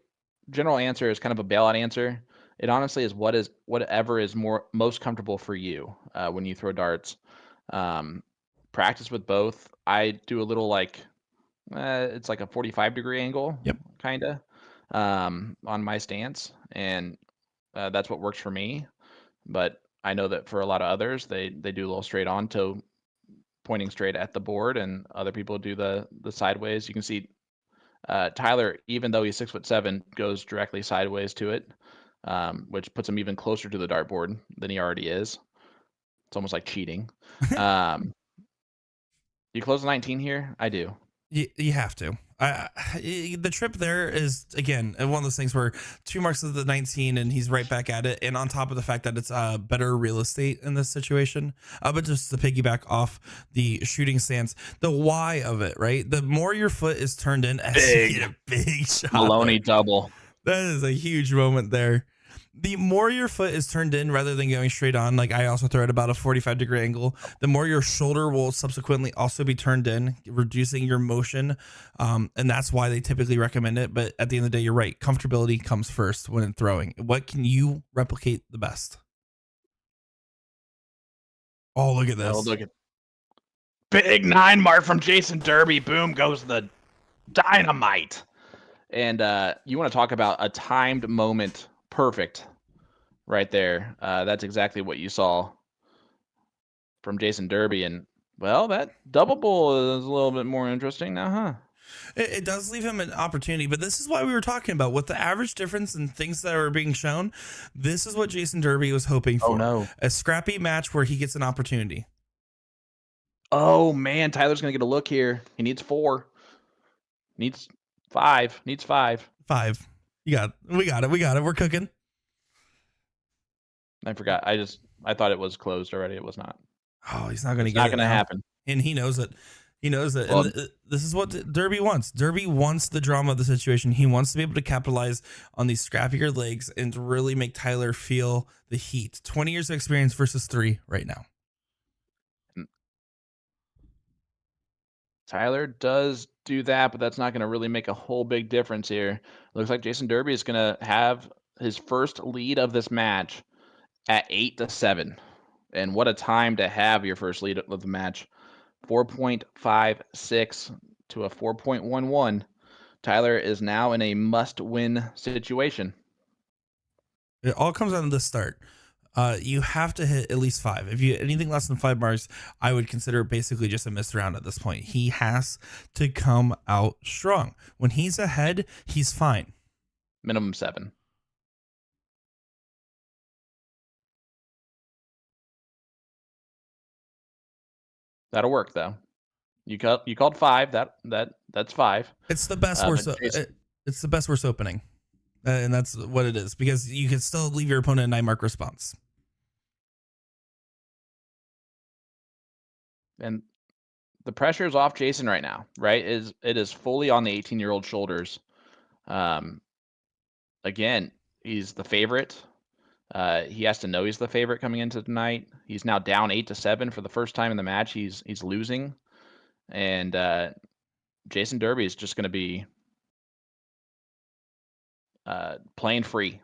general answer is kind of a bailout answer. It honestly is whatever is most comfortable for you when you throw darts. Practice with both. I do a little like it's like a 45-degree angle, Yep. kind of on my stance, and that's what works for me. But I know that for a lot of others, they do a little straight on to pointing straight at the board, and other people do the sideways. You can see Tyler, even though he's 6'7", goes directly sideways to it, which puts him even closer to the dartboard than he already is. It's almost like cheating. You close 19 here? I do. You have to. The trip there is, again, one of those things where 2 marks of the 19 and he's right back at it. And on top of the fact that it's better real estate in this situation, but just to piggyback off the shooting stance, the why of it, right? The more your foot is turned in, as you get a big shot. Maloney double. That is a huge moment there. The more your foot is turned in rather than going straight on, like I also throw at about a 45-degree angle, the more your shoulder will subsequently also be turned in, reducing your motion. And that's why they typically recommend it. But at the end of the day, you're right. Comfortability comes first when throwing. What can you replicate the best? Oh, look at this. Oh, look at big 9 mark from Jason Derby. Boom goes the dynamite. And you want to talk about a timed moment. Perfect right there. That's exactly what you saw from Jason Derby. And, well, that double bull is a little bit more interesting now, huh? It does leave him an opportunity, but this is why we were talking about with the average difference and things that are being shown. This is what Jason Derby was hoping for. Oh, no. A scrappy match where he gets an opportunity. Oh, man. Tyler's going to get a look here. He needs 4. Needs 5. Needs 5. 5. We got it. We're cooking. I forgot. I thought it was closed already. It was not. Oh, he's not going to get it. Not going to happen. And he knows it. He knows it. Well, and this is what Derby wants. Derby wants the drama of the situation. He wants to be able to capitalize on these scrappier legs and to really make Tyler feel the heat. 20 years of experience versus 3 right now. Tyler does do that, but that's not going to really make a whole big difference here. Looks like Jason Derby is going to have his first lead of this match at 8-7. And what a time to have your first lead of the match. 4.56 to a 4.11. Tyler is now in a must-win situation. It all comes down to the start. You have to hit at least 5. If you anything less than 5 marks, I would consider basically just a missed round at this point. He has to come out strong. When he's ahead, he's fine. Minimum 7. That'll work though. You called 5. That's 5. It's the best worst. It's the best worst opening. And that's what it is, because you can still leave your opponent a 9 mark response. And the pressure is off Jason right now, right? It is fully on the 18-year-old shoulders. Again, he's the favorite. He has to know he's the favorite coming into tonight. He's now down 8-7 for the first time in the match. He's losing, and Jason Derby is just going to be playing free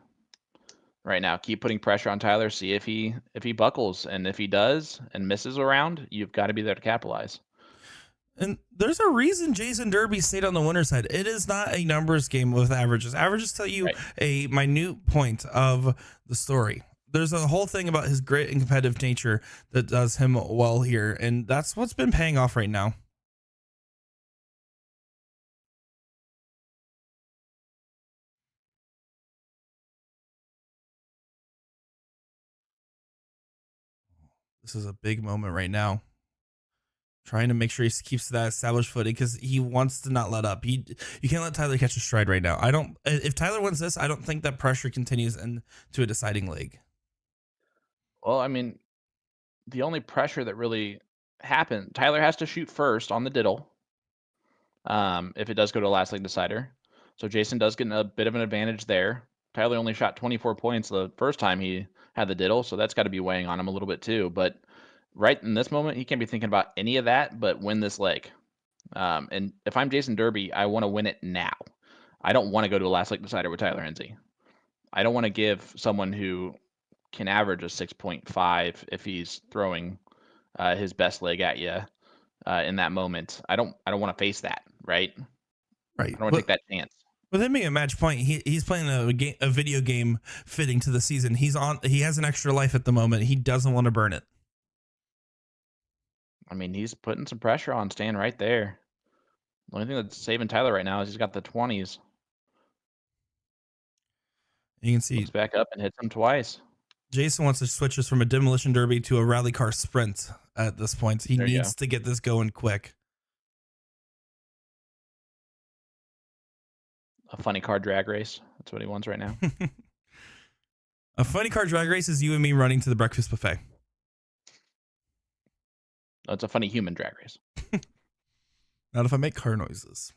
right now. Keep putting pressure on Tyler. See if he buckles, and if he does and misses a round, you've got to be there to capitalize. And there's a reason Jason Derby stayed on the winner's side. It is not a numbers game with averages. Averages tell you a minute point of the story. There's a whole thing about his grit and competitive nature that does him well here, and that's what's been paying off right now. This is a big moment right now. Trying to make sure he keeps that established footing because he wants to not let up. You can't let Tyler catch a stride right now. If Tyler wins this, I don't think that pressure continues into a deciding leg. Well, I mean, the only pressure that really happened, Tyler has to shoot first on the diddle. If it does go to a last leg decider. So Jason does get a bit of an advantage there. Tyler only shot 24 points the first time he had the diddle, so that's got to be weighing on him a little bit too. But right in this moment, he can't be thinking about any of that but win this leg. And if I'm Jason Derby, I want to win it now. I don't want to go to a last leg decider with Tyler Henze. I don't want to give someone who can average a 6.5 if he's throwing his best leg at you in that moment. I don't want to face that, right? Right. I don't want to take that chance. With him being a match point, he's playing a video game fitting to the season. He has an extra life at the moment. He doesn't want to burn it. I mean, he's putting some pressure on, staying right there. The only thing that's saving Tyler right now is he's got the 20s. You can see looks back up and hits him twice. Jason wants to switch us from a demolition derby to a rally car sprint at this point. He needs to get this going quick. A funny car drag race. That's what he wants right now. A funny car drag race is you and me running to the breakfast buffet. No, it's a funny human drag race. Not if I make car noises.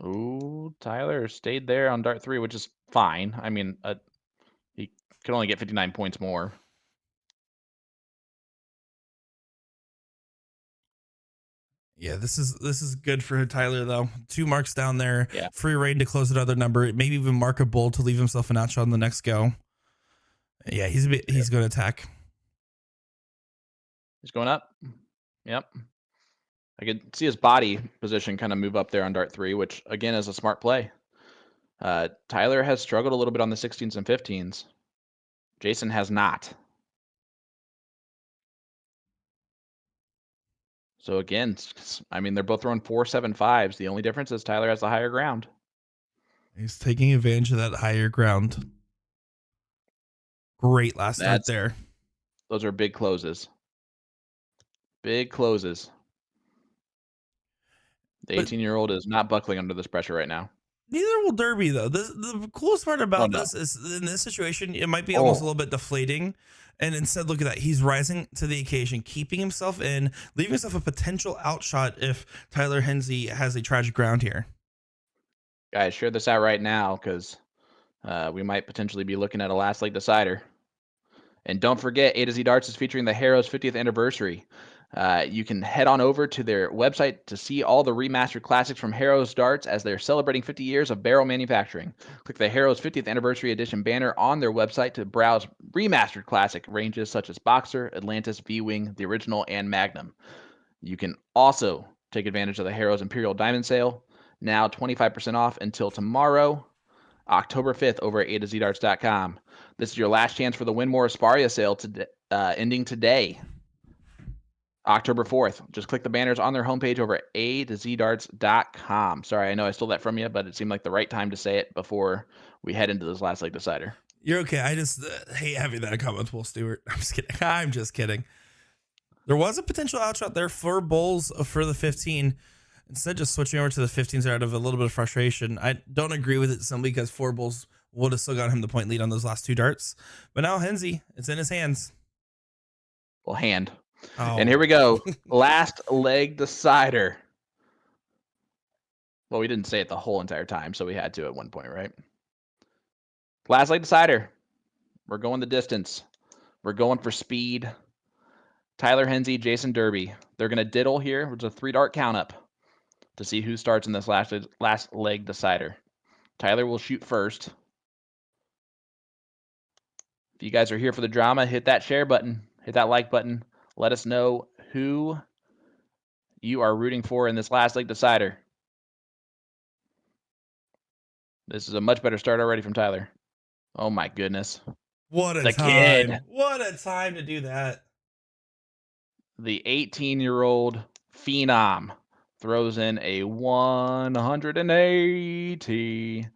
Ooh, Tyler stayed there on dart 3, which is fine. I mean, he could only get 59 points more. Yeah, this is good for Tyler though. 2 marks down there. Yeah. Free reign to close another number. Maybe even mark a bull to leave himself an outshot on the next go. Yeah, he's going to attack. He's going up. Yep. I could see his body position kind of move up there on dart 3, which again is a smart play. Tyler has struggled a little bit on the 16s and 15s. Jason has not. So again, I mean, they're both throwing 4.75s. The only difference is Tyler has the higher ground. He's taking advantage of that higher ground. Great last start there. Those are big closes. Big closes. The 18-year-old is not buckling under this pressure right now. Neither will Derby, though. The coolest part about this is in this situation, it might be almost a little bit deflating. And instead, look at that. He's rising to the occasion, keeping himself in, leaving himself a potential outshot if Tyler Henze has a tragic round here. Guys, share this out right now because we might potentially be looking at a last leg decider. And don't forget, A to Z Darts is featuring the Harrow's 50th anniversary. You can head on over to their website to see all the remastered classics from Harrow's Darts as they're celebrating 50 years of barrel manufacturing. Click the Harrow's 50th Anniversary Edition banner on their website to browse remastered classic ranges such as Boxer, Atlantis, V-Wing, the original, and Magnum. You can also take advantage of the Harrow's Imperial Diamond Sale, now 25% off until tomorrow, October 5th, over at AtoZDarts.com. This is your last chance for the Winmore Asparia sale ending today, October 4th. Just click the banners on their homepage over at AtoZDarts.com. Sorry, I know I stole that from you, but it seemed like the right time to say it before we head into this last leg decider. You're okay. I just hate having that comment, Will Stewart. I'm just kidding. There was a potential outshot there for Bulls for the 15. Instead of just switching over to the 15s out of a little bit of frustration. I don't agree with it simply because four bulls would have still got him the point lead on those last 2 darts. But now Henze, it's in his hands. Well, hand. Oh. And here we go. Last leg decider. Well, we didn't say it the whole entire time, so we had to at one point, right? Last leg decider. We're going the distance. We're going for speed. Tyler Henze, Jason Derby. They're going to diddle here. It's a 3-dart count up to see who starts in this last leg decider. Tyler will shoot first. If you guys are here for the drama, hit that share button. Hit that like button. Let us know who you are rooting for in this last leg decider. This is a much better start already from Tyler. Oh my goodness. What a The time. kid. What a time to do that. The 18-year-old phenom throws in a 180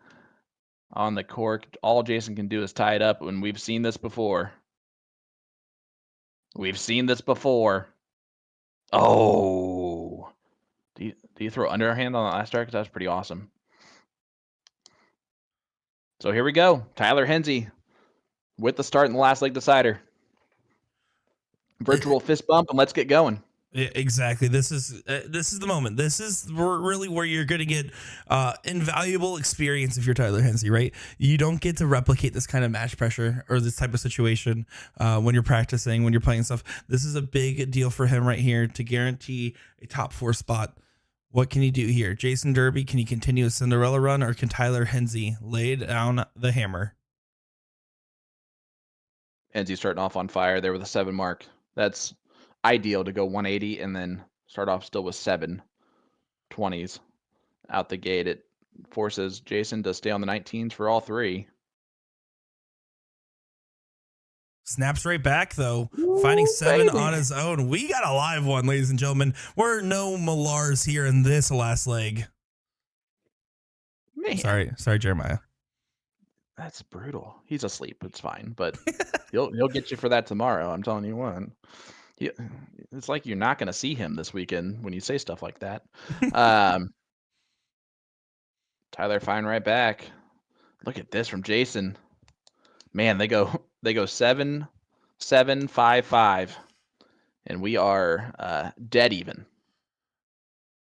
on the cork. All Jason can do is tie it up, and we've seen this before. We've seen this before. Oh. Do you throw underhand on the last start? Because that's pretty awesome. So here we go. Tyler Henze with the start in the last leg decider. Virtual fist bump, and let's get going. Yeah, exactly. This is the moment. This is really where you're going to get invaluable experience if you're Tyler Henze, right? You don't get to replicate this kind of match pressure or this type of situation when you're practicing, when you're playing stuff. This is a big deal for him right here to guarantee a top 4 spot. What can he do here? Jason Derby, can he continue a Cinderella run, or can Tyler Henze lay down the hammer? Henze starting off on fire there with a 7 mark. That's ideal to go 180 and then start off still with 7 20s out the gate. It forces Jason to stay on the 19s for all 3. Snaps right back, though, finding 7 baby. on his own. We got a live one, ladies and gentlemen. We're no Millars here in this last leg. Man. Sorry, Jeremiah. That's brutal. He's asleep. It's fine, but he'll get you for that tomorrow. I'm telling you what. It's like you're not going to see him this weekend when you say stuff like that. Tyler fine right back. Look at this from Jason. Man, they go 7 7 5 5, and we are dead even.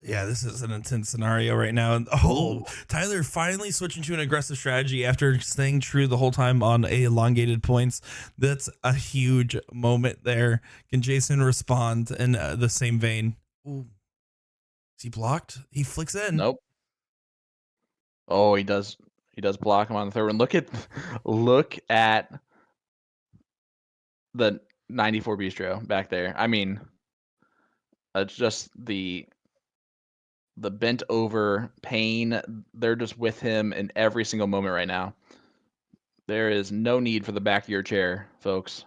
Yeah, this is an intense scenario right now. Oh, Tyler finally switching to an aggressive strategy after staying true the whole time on elongated points. That's a huge moment there. Can Jason respond in the same vein? Ooh. Is he blocked? He flicks in. Nope. Oh, he does block him on the third one. Look at the 94 Bistro back there. I mean, it's just the bent over pain. They're just with him in every single moment right now. There is no need for the back of your chair, folks.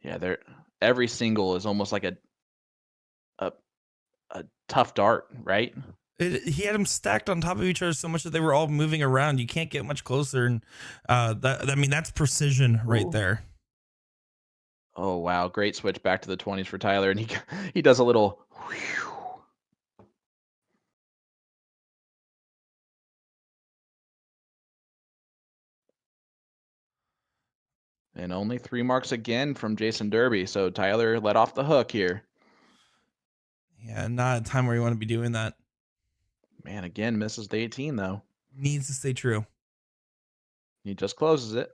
Yeah, every single is almost like a tough dart, right? He had them stacked on top of each other so much that they were all moving around. You can't get much closer, and that's precision right there. Oh wow, great switch back to the 20s for Tyler, and he does a little whew. And only 3 marks again from Jason Derby, so Tyler let off the hook here. Yeah, not a time where you want to be doing that. Man, again, misses the 18, though. Needs to stay true. He just closes it.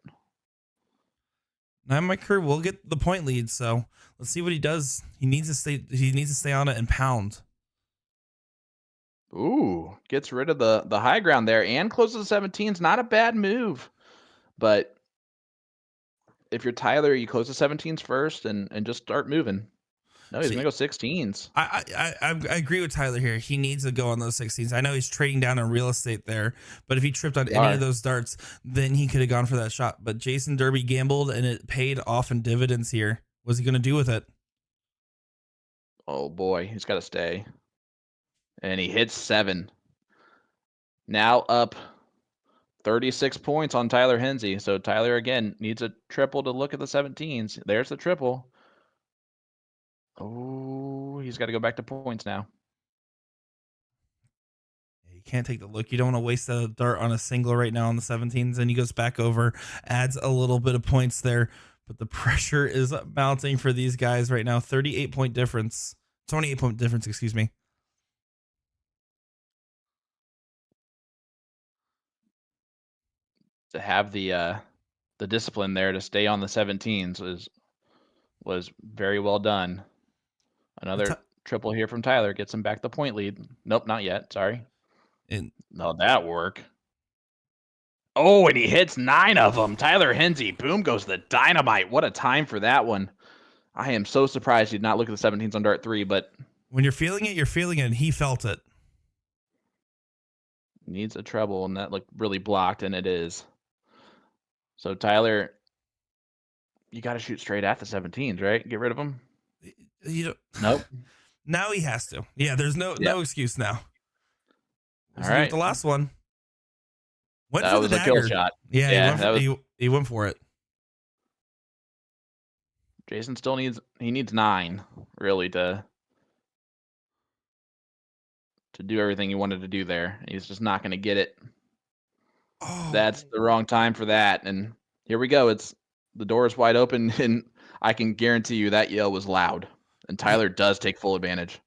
Now my crew will get the point lead, so let's see what he does. He needs to stay on it and pound. Ooh, gets rid of the high ground there and closes the 17s. Not a bad move. But if you're Tyler, you close the 17s first and just start moving. No, he's going to go 16s. I agree with Tyler here. He needs to go on those 16s. I know he's trading down on real estate there, but if he tripped on any of those darts, then he could have gone for that shot. But Jason Derby gambled, and it paid off in dividends here. What's he going to do with it? Oh, boy. He's got to stay. And he hits 7. Now up 36 points on Tyler Henze. So Tyler, again, needs a triple to look at the 17s. There's the triple. Oh, Ooh, he's got to go back to points now. You can't take the look. You don't want to waste a dart on a single right now on the 17s. And he goes back over, adds a little bit of points there. But the pressure is mounting for these guys right now. 28-point difference. 28-point difference, excuse me. To have the discipline there to stay on the 17s was very well done. Another triple here from Tyler gets him back the point lead. Nope, not yet. Sorry. No, that work. Oh, and he hits 9 of them. Tyler Henze, boom goes the dynamite. What a time for that one. I am so surprised he did not look at the 17s on dart 3, but when you're feeling it, you're feeling it, and he felt it. Needs a treble, and that looked really blocked, and it is. So Tyler, you got to shoot straight at the 17s, right? Get rid of them. Nope. Now he has to. Yeah, there's no excuse now. All right. The last one. That was a kill shot. Yeah, he went for it. Jason still needs 9 really to do everything he wanted to do there. He's just not going to get it. Oh. That's the wrong time for that. And here we go. The door is wide open, and I can guarantee you that yell was loud. And Tyler does take full advantage.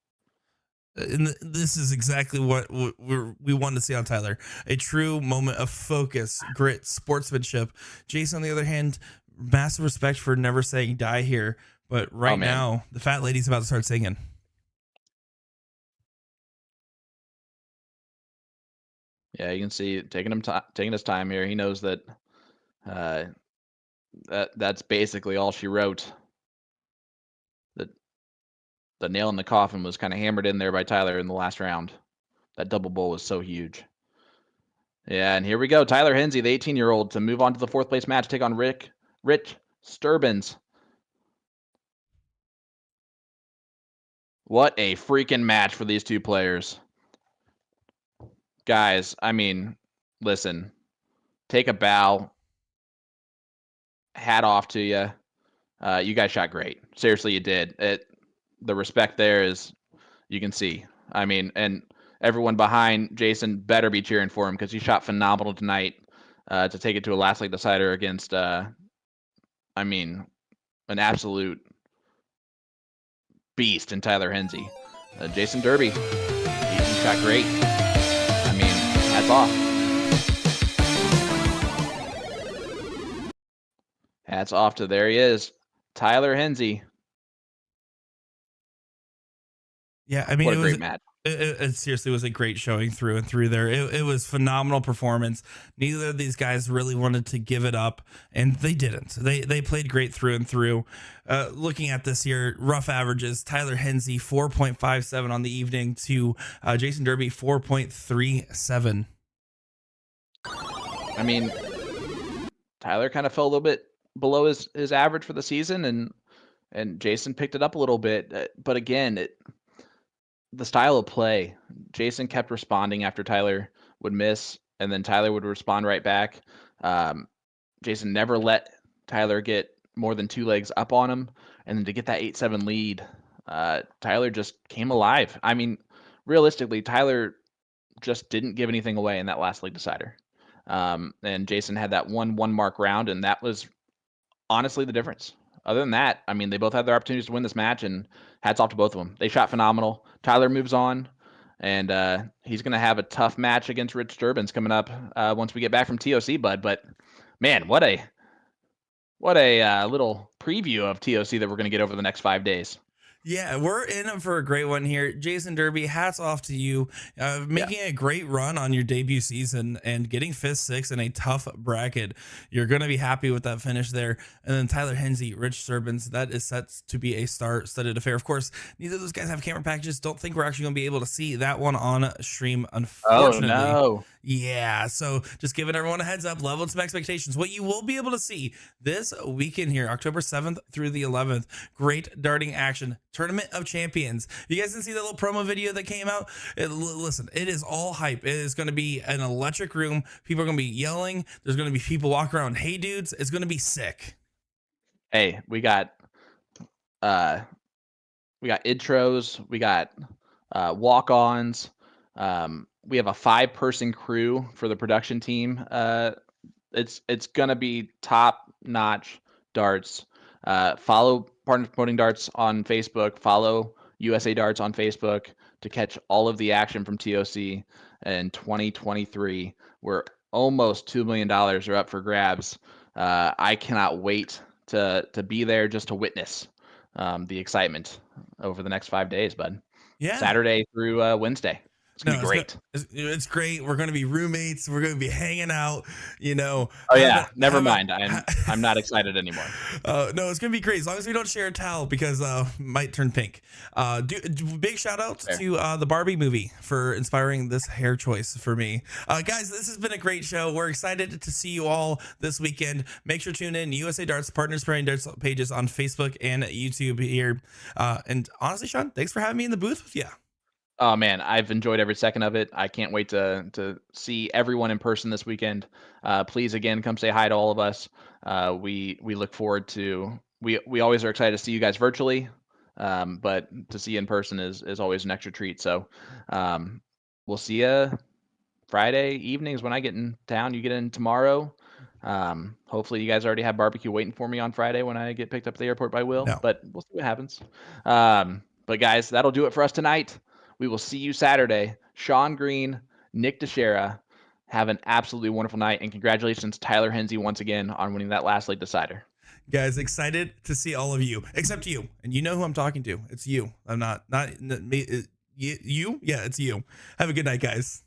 And this is exactly what we wanted to see on Tyler. A true moment of focus, grit, sportsmanship. Jason, on the other hand, massive respect for never saying die here. But right now, the fat lady's about to start singing. Yeah, you can see taking his time here. He knows that that's basically all she wrote. The nail in the coffin was kind of hammered in there by Tyler in the last round. That double bowl was so huge. Yeah, and here we go. Tyler Henze, the 18-year-old, to move on to the 4th place match, take on Rich Sturbins. What a freaking match for these two players. Guys, I mean, listen, take a bow. Hat off to you. You guys shot great. Seriously, you did. The respect there is, you can see. I mean, and everyone behind Jason better be cheering for him because he shot phenomenal tonight to take it to a last leg decider against, an absolute beast in Tyler Henze. Jason Derby, he shot great. I mean, hats off. Hats off to, there he is, Tyler Henze. Yeah, I mean, what a great match. It seriously was a great showing through and through there. It was phenomenal performance. Neither of these guys really wanted to give it up, and they didn't. They played great through and through. Looking at this here, rough averages, Tyler Henze 4.57 on the evening to Jason Derby 4.37. I mean, Tyler kind of fell a little bit below his average for the season, and Jason picked it up a little bit. But again, the style of play, Jason kept responding after Tyler would miss, and then Tyler would respond right back. Jason never let Tyler get more than 2 legs up on him, and then to get that 8-7 lead, Tyler just came alive. I mean, realistically, Tyler just didn't give anything away in that last leg decider. And Jason had that 1-1 mark round, and that was honestly the difference. Other than that, I mean, they both had their opportunities to win this match, and hats off to both of them. They shot phenomenal. Tyler moves on, and he's going to have a tough match against Rich Sturbins coming up once we get back from TOC, bud. But, man, what a little preview of TOC that we're going to get over the next 5 days. Yeah, we're in for a great one here. Jason Derby, hats off to you. Making a great run on your debut season and getting 5th, 6th in a tough bracket. You're going to be happy with that finish there. And then Tyler Henze, Rich Sturbins, that is set to be a star-studded affair. Of course, neither of those guys have camera packages. Don't think we're actually going to be able to see that one on stream, unfortunately. Oh, no. Yeah, so just giving everyone a heads up, level some expectations. What you will be able to see this weekend here, October 7th through the 11th, great darting action, Tournament of Champions. You guys didn't see that little promo video that came out? Listen, it is all hype. It is going to be an electric room. People are going to be yelling. There's going to be people walking around, hey dudes, it's going to be sick. Hey, we got we got intros, we got walk-ons. We have a 5-person crew for the production team. It's gonna be top-notch darts. Follow Partners Promoting Darts on Facebook. Follow USA Darts on Facebook to catch all of the action from TOC in 2023. We're almost $2 million are up for grabs. I cannot wait to be there just to witness the excitement over the next 5 days, bud. Yeah. Saturday through Wednesday. It's gonna be great. It's great. We're gonna be roommates. We're gonna be hanging out. Oh yeah, never mind. I'm not excited anymore. No, it's gonna be great as long as we don't share a towel because might turn pink. Big shout outs to the Barbie movie for inspiring this hair choice for me. Guys, this has been a great show. We're excited to see you all this weekend. Make sure to tune in USA Darts Partners Promoting Darts pages on Facebook and YouTube here. And honestly, Sean, thanks for having me in the booth with you. Oh man, I've enjoyed every second of it. I can't wait to see everyone in person this weekend. Please again come say hi to all of us. We look forward to we always are excited to see you guys virtually, but to see you in person is always an extra treat. So we'll see you Friday evenings when I get in town. You get in tomorrow. Hopefully you guys already have barbecue waiting for me on Friday when I get picked up at the airport by Will. No. But we'll see what happens. But guys, that'll do it for us tonight. We will see you Saturday. Sean Green, Nick Teixeira. Have an absolutely wonderful night, and congratulations, Tyler Henze, once again on winning that last late decider. Guys, excited to see all of you, except you, and you know who I'm talking to. It's you. I'm not me. You. Yeah, it's you. Have a good night, guys.